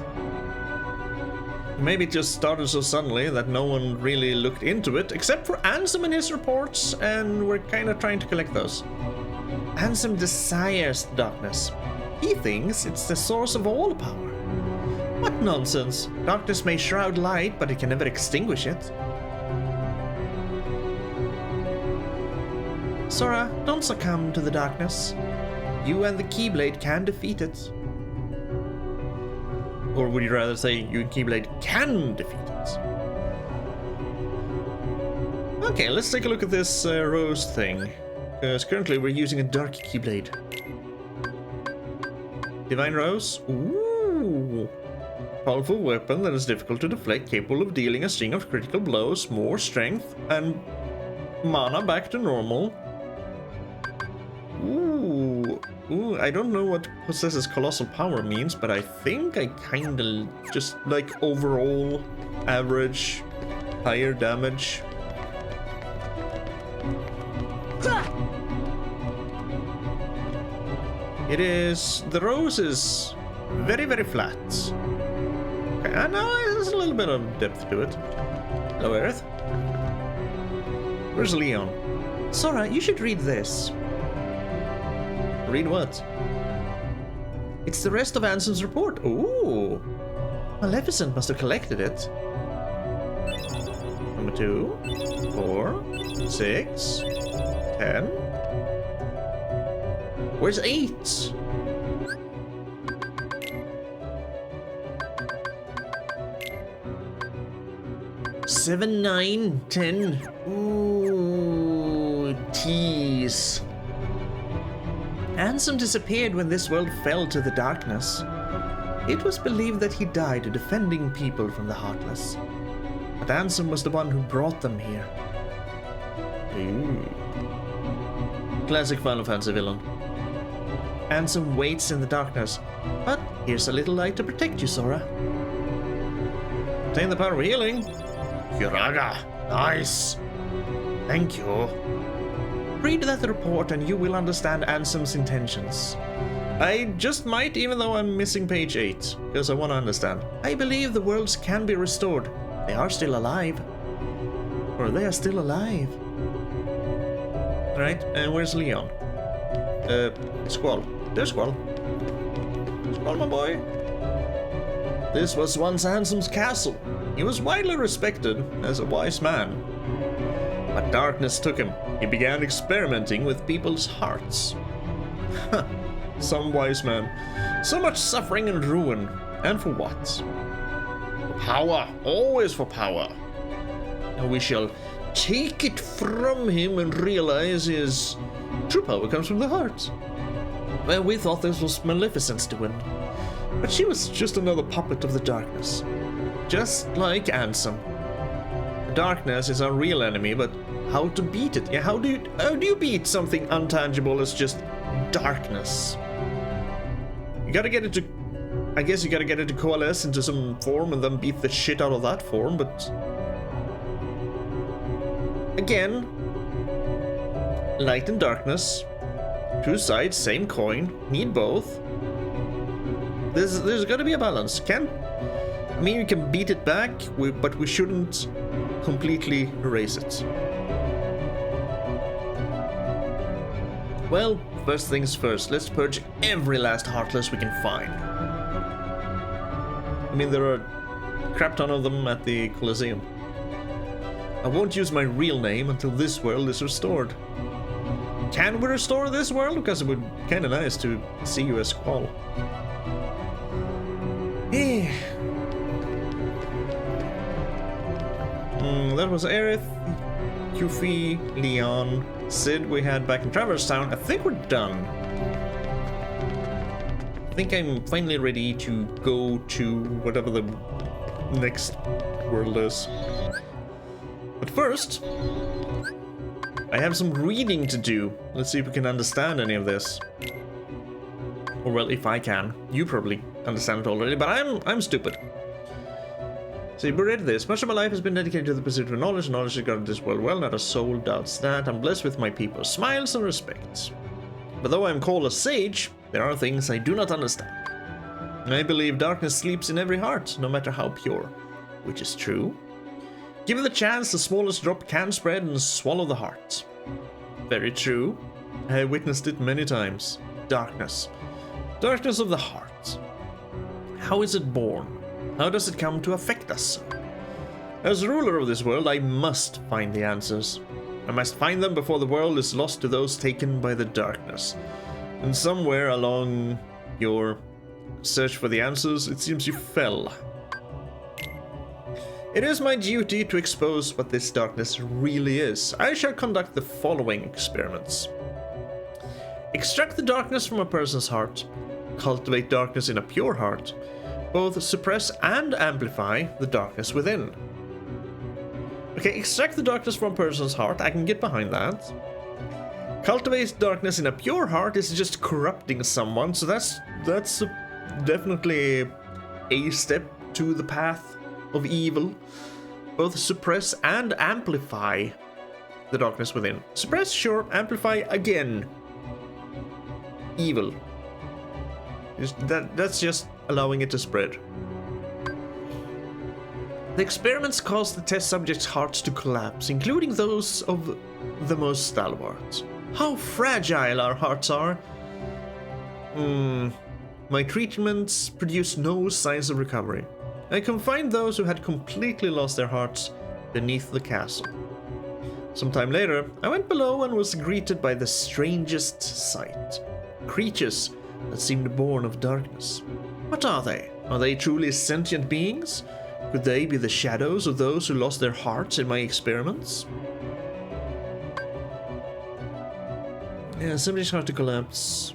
Maybe it just started so suddenly that no one really looked into it, except for Ansem and his reports, and we're kind of trying to collect those. Ansem desires the darkness. He thinks it's the source of all power. What nonsense! Darkness may shroud light, but it can never extinguish it. Sora, don't succumb to the darkness. You and the Keyblade can defeat it. Or would you rather say you and Keyblade can defeat it? Okay, let's take a look at this Rose thing. Because currently we're using a Dark Keyblade. Divine Rose? Ooh! Powerful weapon that is difficult to deflect, capable of dealing a string of critical blows, more strength, and mana back to normal. Ooh, I don't know what possesses colossal power means, but I think I kinda just like overall average higher damage. It is, the rose is very, very flat. Okay, and now there's a little bit of depth to it. Hello, Earth. Where's Leon? Sora, you should read this. Read what? It's the rest of Ansem's report. Ooh. Maleficent must have collected it. Number 2, 4, 6, 10. Where's 8? Seven, 9, 10. Ooh, tease. Ansem disappeared when this world fell to the darkness. It was believed that he died defending people from the Heartless. But Ansem was the one who brought them here. Ooh. Classic Final Fantasy villain. Ansem waits in the darkness, but here's a little light to protect you, Sora. Obtain the power of healing. Kiraga, nice. Thank you. Read that report and you will understand Ansem's intentions. I just might, even though I'm missing page 8, because I want to understand. I believe the worlds can be restored. They are still alive. Or they are still alive. Right, and where's Leon? Squall. There's Squall. Squall, my boy. This was once Ansem's castle. He was widely respected as a wise man. But darkness took him. He began experimenting with people's hearts. Some wise man. So much suffering and ruin. And for what? Power. Always for power. And we shall take it from him and realize his true power comes from the heart. Well, we thought this was Maleficent's doing. But she was just another puppet of the darkness. Just like Ansem. darkness is our real enemy, but how to beat it? Yeah, how do you beat something untangible as just darkness? You gotta get it to... I guess you gotta get it to coalesce into some form and then beat the shit out of that form, but... Again, light and darkness, two sides, same coin, need both. There's gotta be a balance. I mean, we can beat it back, but we shouldn't completely erase it. Well, first things first, let's purge every last Heartless we can find. I mean, there are a crap ton of them at the Colosseum. I won't use my real name until this world is restored. Can we restore this world? Because it would be kinda nice to see you as Squall. That was Aerith, Yuffie, Leon, Sid we had back in Traverse Town. I think we're done. I think I'm finally ready to go to whatever the next world is. But first, I have some reading to do. Let's see if we can understand any of this. Or well, if I can. You probably understand it already, but I'm stupid. So you read this. Much of my life has been dedicated to the pursuit of knowledge. Knowledge has guarded this world well. Not a soul doubts that. I'm blessed with my people. Smiles and respect. But though I am called a sage, there are things I do not understand. I believe darkness sleeps in every heart, no matter how pure. Which is true. Given the chance, the smallest drop can spread and swallow the heart. Very true. I have witnessed it many times. Darkness. Darkness of the heart. How is it born? How does it come to affect us? As ruler of this world, I must find the answers. I must find them before the world is lost to those taken by the darkness. And somewhere along your search for the answers, it seems you fell. It is my duty to expose what this darkness really is. I shall conduct the following experiments. Extract the darkness from a person's heart. Cultivate darkness in a pure heart. Both suppress and amplify the darkness within. Okay, extract the darkness from a person's heart. I can get behind that. Cultivate darkness in a pure heart is just corrupting someone, so that's definitely a step to the path of evil. Both suppress and amplify the darkness within. Suppress, sure. Amplify, again. Evil. That's just allowing it to spread. The experiments caused the test subjects' hearts to collapse, including those of the most stalwart. How fragile our hearts are! My treatments produced no signs of recovery. I confined those who had completely lost their hearts beneath the castle. Sometime later, I went below and was greeted by the strangest sight. Creatures that seemed born of darkness. What are they? Are they truly sentient beings? Could they be the shadows of those who lost their hearts in my experiments? Yeah, somebody's heart to collapse.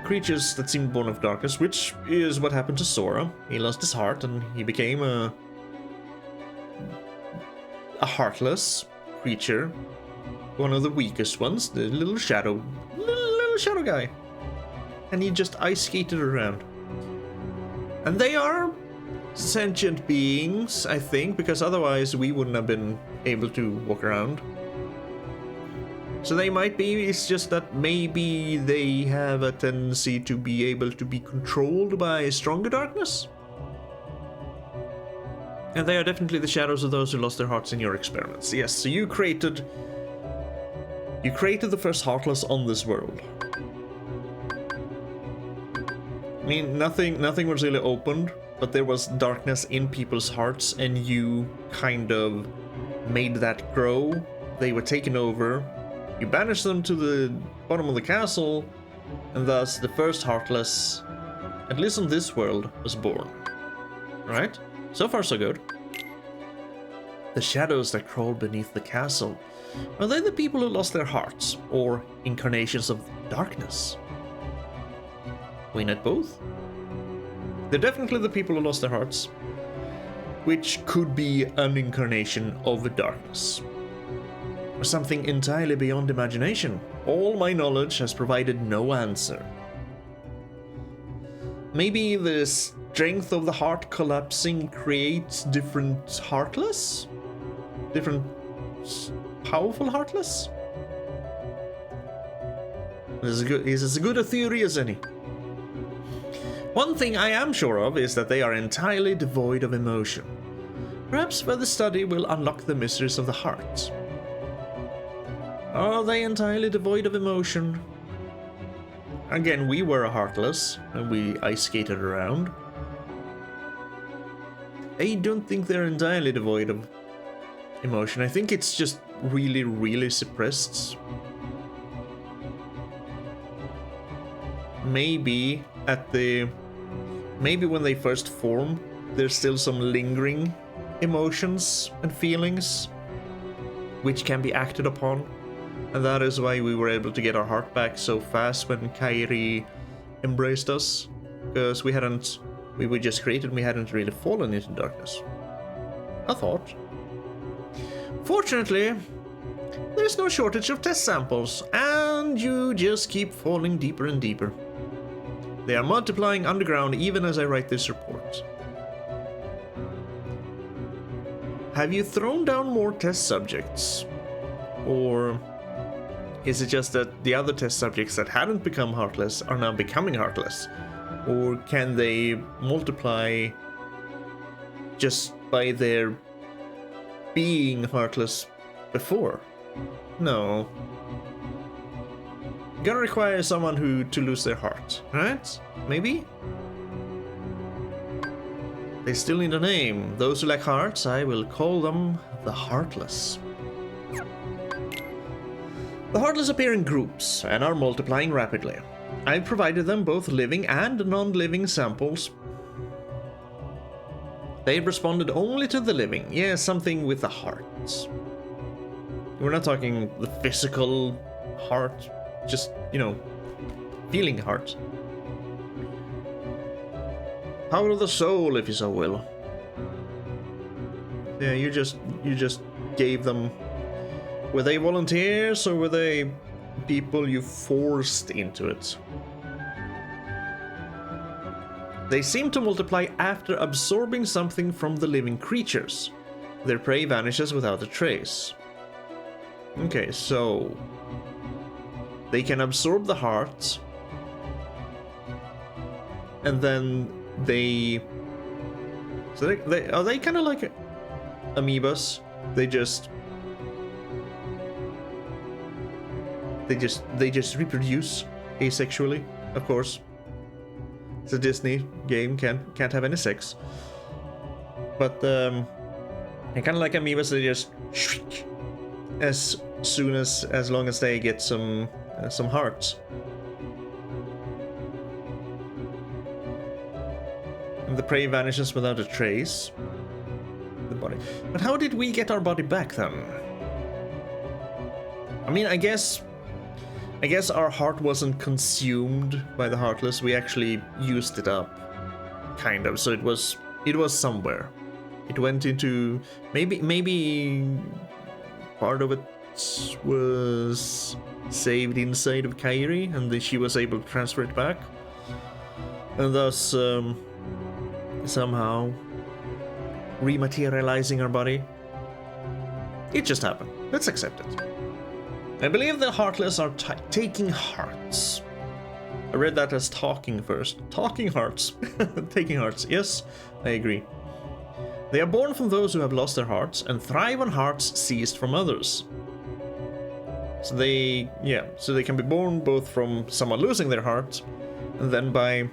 Creatures that seemed born of darkness, which is what happened to Sora. He lost his heart and he became a heartless creature. One of the weakest ones, the little shadow guy. And he just ice skated around. And they are sentient beings, I think, because otherwise we wouldn't have been able to walk around. So they might be, it's just that maybe they have a tendency to be able to be controlled by stronger darkness. And they are definitely the shadows of those who lost their hearts in your experiments. Yes, so you created the first Heartless on this world. I mean, nothing was really opened, but there was darkness in people's hearts, and you kind of made that grow. They were taken over. You banished them to the bottom of the castle, and thus the first Heartless, at least on this world, was born. Right? So far, so good. The shadows that crawl beneath the castle, are they the people who lost their hearts, or incarnations of darkness? We not both? They're definitely the people who lost their hearts. which could be an incarnation of darkness. Or something entirely beyond imagination. All my knowledge has provided no answer. Maybe the strength of the heart collapsing creates different Heartless? Different powerful Heartless? This is as good a theory as any. One thing I am sure of is that they are entirely devoid of emotion. Perhaps further study will unlock the mysteries of the heart. Are they entirely devoid of emotion? Again, we were heartless, and we ice skated around. I don't think they're entirely devoid of emotion. I think it's just really, really suppressed. Maybe when they first form, there's still some lingering emotions and feelings which can be acted upon. And that is why we were able to get our heart back so fast when Kairi embraced us. Because we were just created and we hadn't really fallen into darkness. I thought. Fortunately, there's no shortage of test samples, and you just keep falling deeper and deeper. They are multiplying underground even as I write this report. Have you thrown down more test subjects? Or is it just that the other test subjects that hadn't become heartless are now becoming heartless? Or can they multiply just by their being heartless before? No. Gonna require someone to lose their heart, right? Maybe? They still need a name. Those who lack hearts, I will call them the Heartless. The Heartless appear in groups and are multiplying rapidly. I've provided them both living and non-living samples. They've responded only to the living. Yeah, something with the hearts. We're not talking the physical heart, just, feeling heart. Power of the soul, if you so will. Yeah, you just gave them. Were they volunteers or were they people you forced into it? They seem to multiply after absorbing something from the living creatures. Their prey vanishes without a trace. Okay, so they can absorb the heart, and then they are they kind of like amoebas? They just reproduce asexually, of course. It's a Disney game, can't have any sex. But they're kind of like amoebas. They just shrink as long as they get some hearts. And the prey vanishes without a trace. The body. But how did we get our body back then? I mean, I guess our heart wasn't consumed by the Heartless. We actually used it up, kind of. So it was somewhere. It went into maybe part of it was saved inside of Kairi, and then she was able to transfer it back, and thus somehow rematerializing our body. It just happened. Let's accept it. I believe the Heartless are taking hearts. I read that as talking first. Talking hearts. Taking hearts. Yes, I agree. They are born from those who have lost their hearts and thrive on hearts seized from others. So they can be born both from someone losing their heart, and then by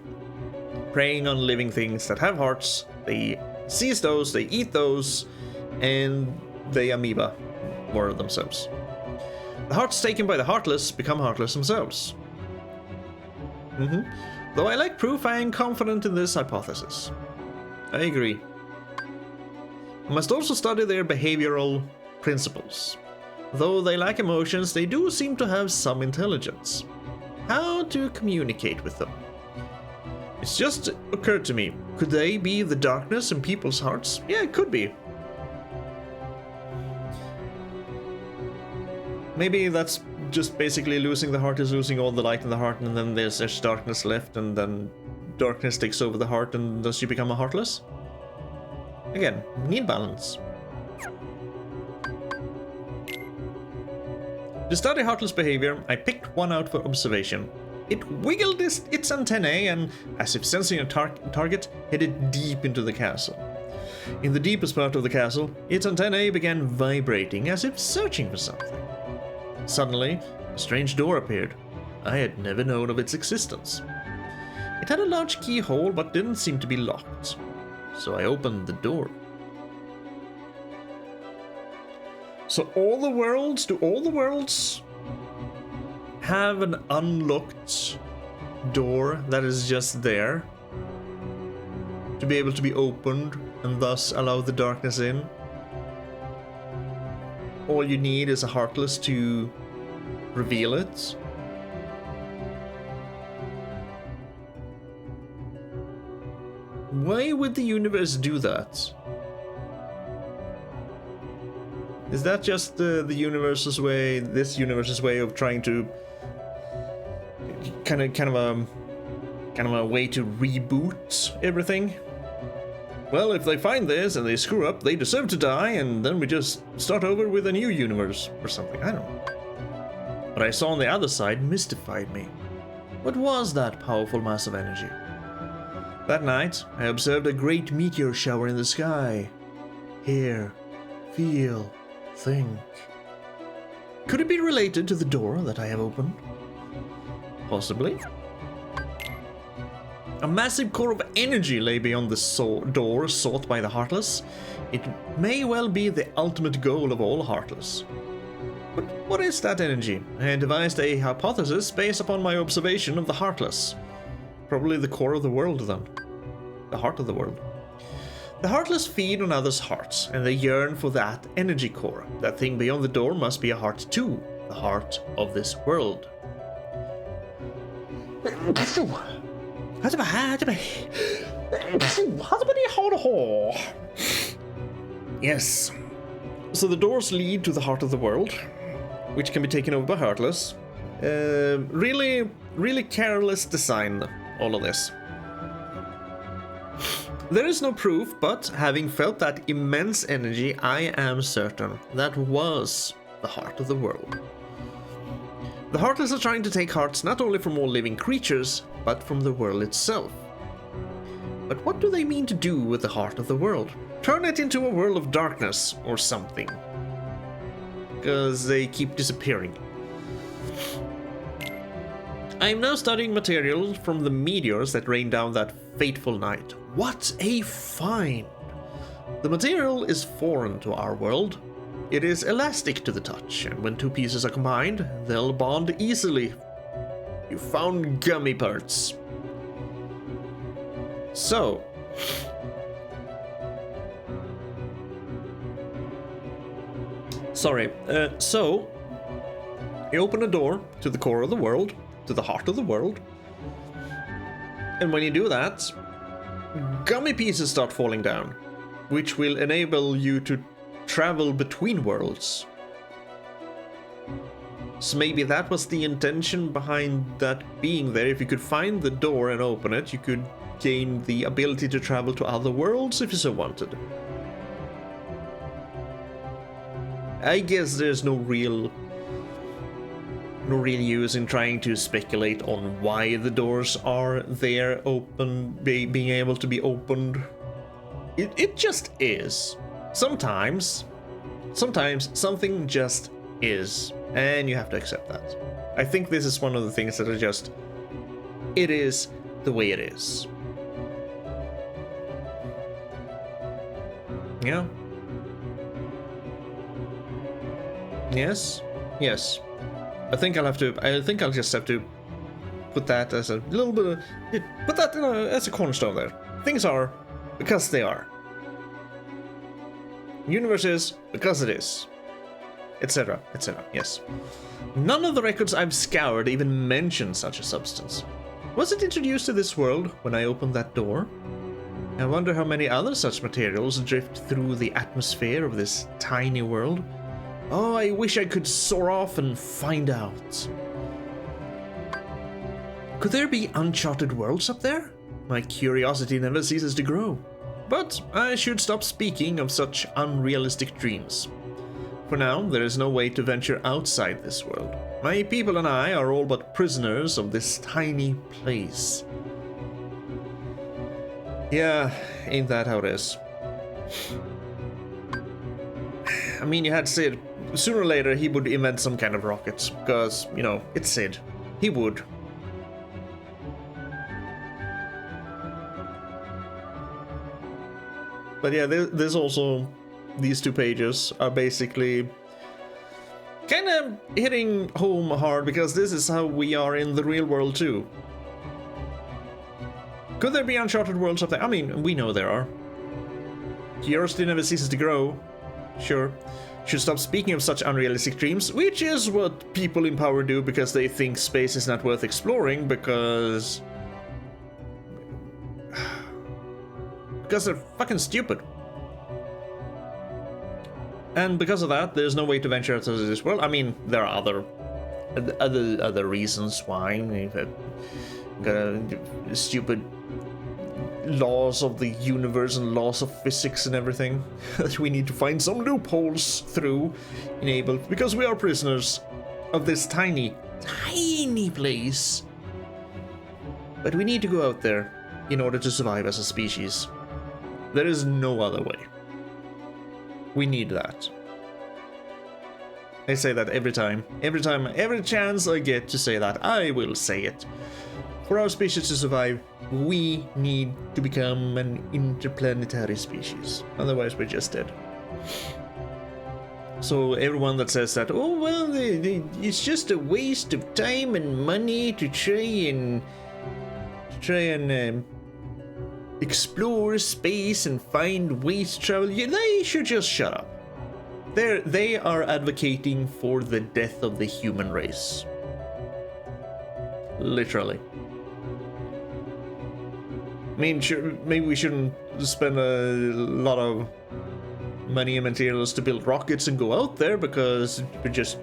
preying on living things that have hearts, they seize those, they eat those, and they amoeba more of themselves. The hearts taken by the Heartless become heartless themselves. Though I lack proof, I am confident in this hypothesis. I agree. I must also study their behavioral principles. Though they lack emotions, they do seem to have some intelligence. How to communicate with them? It's just occurred to me. Could they be the darkness in people's hearts? Yeah, it could be. Maybe that's just basically losing the heart is losing all the light in the heart, and then there's darkness left, and then darkness takes over the heart, and thus you become a heartless? Again, need balance. To study heartless behavior, I picked one out for observation. It wiggled its antennae and, as if sensing a target, headed deep into the castle. In the deepest part of the castle, its antennae began vibrating as if searching for something. Suddenly, a strange door appeared. I had never known of its existence. It had a large keyhole but didn't seem to be locked, so I opened the door. So do all the worlds have an unlocked door that is just there to be able to be opened and thus allow the darkness in? All you need is a heartless to reveal it? Why would the universe do that? Is that just the universe's way, this universe's way of trying to kind of a way to reboot everything? Well, if they find this and they screw up, they deserve to die, and then we just start over with a new universe or something. I don't know. What I saw on the other side mystified me. What was that powerful mass of energy? That night, I observed a great meteor shower in the sky. Hear, feel, think. Could it be related to the door that I have opened? Possibly. A massive core of energy lay beyond the door sought by the Heartless. It may well be the ultimate goal of all Heartless. But what is that energy? I devised a hypothesis based upon my observation of the Heartless. Probably the core of the world, then. The heart of the world. The Heartless feed on others' hearts, and they yearn for that energy core. That thing beyond the door must be a heart too, the heart of this world. Yes. So the doors lead to the heart of the world, which can be taken over by Heartless. Really careless design, all of this. There is no proof, but having felt that immense energy, I am certain that was the heart of the world. The Heartless are trying to take hearts not only from all living creatures, but from the world itself. But what do they mean to do with the heart of the world? Turn it into a world of darkness or something. Because they keep disappearing. I am now studying material from the meteors that rained down that fateful night. What a find! The material is foreign to our world. It is elastic to the touch, and when two pieces are combined, they'll bond easily. You found gummy parts. So, you open a door to the core of the world, to the heart of the world, and when you do that, gummy pieces start falling down, which will enable you to travel between worlds. So maybe that was the intention behind that being there. If you could find the door and open it, you could gain the ability to travel to other worlds if you so wanted. I guess there's no real use in trying to speculate on why the doors are there open, being able to be opened. It just is. Sometimes something just is, and you have to accept that. I think this is one of the things that are just, it is the way it is. Yeah. Yes. I think I'll just have to put that as a little bit of, put that as a cornerstone there. Things are because they are. Universe is because it is. Etc. Yes. None of the records I've scoured even mention such a substance. Was it introduced to this world when I opened that door? I wonder how many other such materials drift through the atmosphere of this tiny world. Oh, I wish I could soar off and find out. Could there be uncharted worlds up there? My curiosity never ceases to grow. But I should stop speaking of such unrealistic dreams. For now, there is no way to venture outside this world. My people and I are all but prisoners of this tiny place. Yeah, ain't that how it is? I mean, you had Sid. Sooner or later, he would invent some kind of rockets. Because, you know, it's Sid. He would. But yeah, there's also... These 2 pages are basically... kind of hitting home hard, because this is how we are in the real world too. Could there be uncharted worlds up there? I mean, we know there are. Curiosity never ceases to grow. Sure. Should stop speaking of such unrealistic dreams, which is what people in power do because they think space is not worth exploring, because they're fucking stupid. And because of that, there's no way to venture out of this world. I mean, there are other reasons why. You've got stupid laws of the universe and laws of physics and everything that we need to find some loopholes through, because we are prisoners of this tiny place. But we need to go out there in order to survive as a species. There is no other way. We need that. I say that every time. Every chance I get to say that, I will say it. For our species to survive, we need to become an interplanetary species. Otherwise, we're just dead. So everyone that says that, oh well, it's just a waste of time and money to try and explore space and find ways to travel, they should just shut up. They are advocating for the death of the human race. Literally. I mean, sure, maybe we shouldn't spend a lot of money and materials to build rockets and go out there, because we just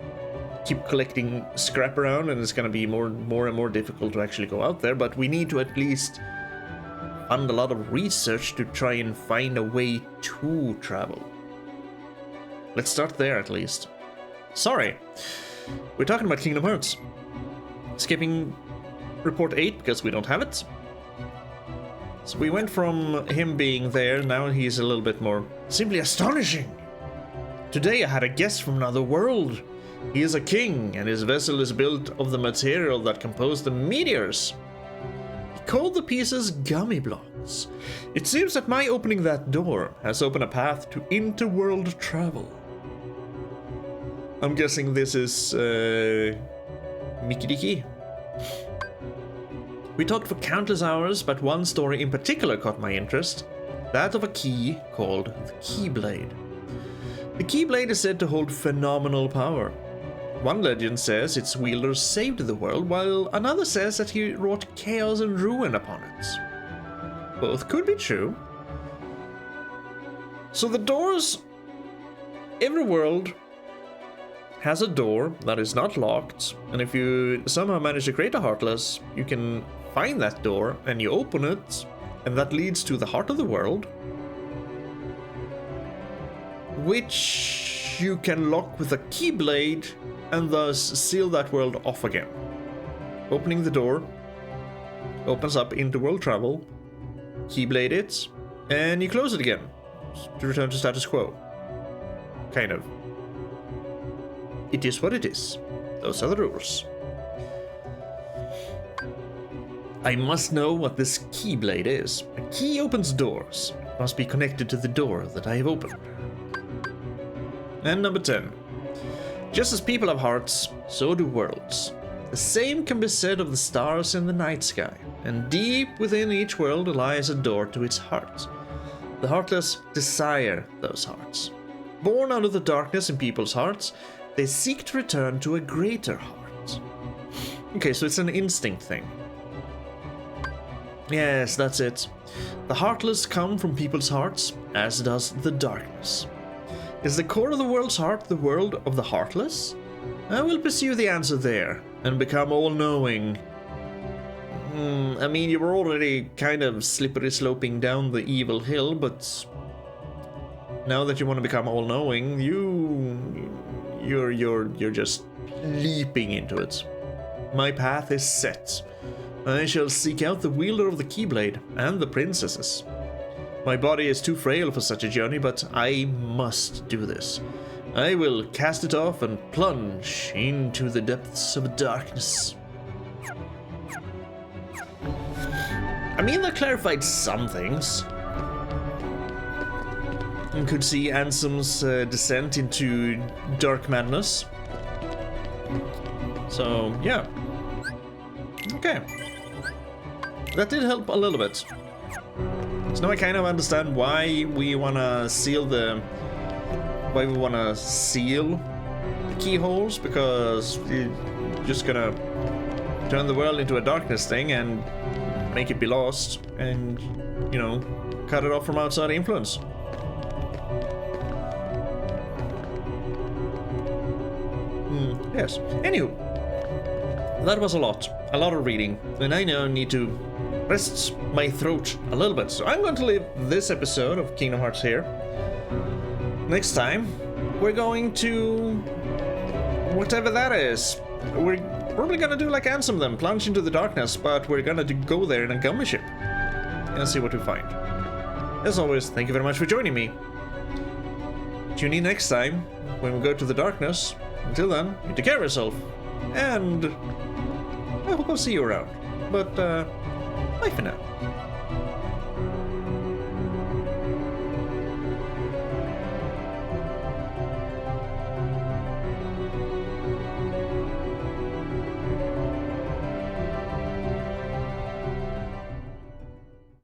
keep collecting scrap around and it's going to be more and more difficult to actually go out there. But we need to at least fund a lot of research to try and find a way to travel. Let's start there at least. Sorry, we're talking about Kingdom Hearts. Skipping report 8 because we don't have it. So we went from him being there, now he's a little bit more simply astonishing. Today I had a guest from another world. He is a king, and his vessel is built of the material that composed the meteors. He called the pieces gummy blocks. It seems that my opening that door has opened a path to interworld travel. I'm guessing this is Mickey Dicky. We talked for countless hours, but one story in particular caught my interest. That of a key called the Keyblade. The Keyblade is said to hold phenomenal power. One legend says its wielder saved the world, while another says that he wrought chaos and ruin upon it. Both could be true. So the doors... Every world has a door that is not locked, and if you somehow manage to create a Heartless, you can find that door and you open it, and that leads to the heart of the world, which you can lock with a Keyblade and thus seal that world off again. Opening the door opens up into world travel, Keyblade it, and you close it again to return to status quo. Kind of. It is what it is. Those are the rules. I must know what this Keyblade is. A key opens doors. It must be connected to the door that I have opened. And number 10. Just as people have hearts, so do worlds. The same can be said of the stars in the night sky, and deep within each world lies a door to its heart. The heartless desire those hearts. Born out of the darkness in people's hearts, they seek to return to a greater heart. Okay, so it's an instinct thing. Yes, that's it. The heartless come from people's hearts, as does the darkness. Is the core of the world's heart the world of the heartless? I will pursue the answer there, and become all-knowing. I mean, you were already kind of slippery sloping down the evil hill, but now that you want to become all-knowing, you're just leaping into it. My path is set. I shall seek out the wielder of the Keyblade and the princesses. My body is too frail for such a journey, but I must do this. I will cast it off and plunge into the depths of darkness. I mean, that clarified some things. You could see Ansem's descent into dark madness. So, yeah. Okay. That did help a little bit. So now I kind of understand why we wanna seal the keyholes, because you're just gonna turn the world into a darkness thing and make it be lost, and you know, cut it off from outside influence. Yes. Anywho, that was a lot of reading, and I now need to rest my throat a little bit. So I'm going to leave this episode of Kingdom Hearts here. Next time, we're going to whatever that is. We're probably gonna do like Ansem then, plunge into the darkness, but we're gonna go there in a gummy ship and see what we find. As always, thank you very much for joining me. Tune in next time when we go to the darkness. Until then, you take care of yourself, and I hope I'll see you around. But, bye for now.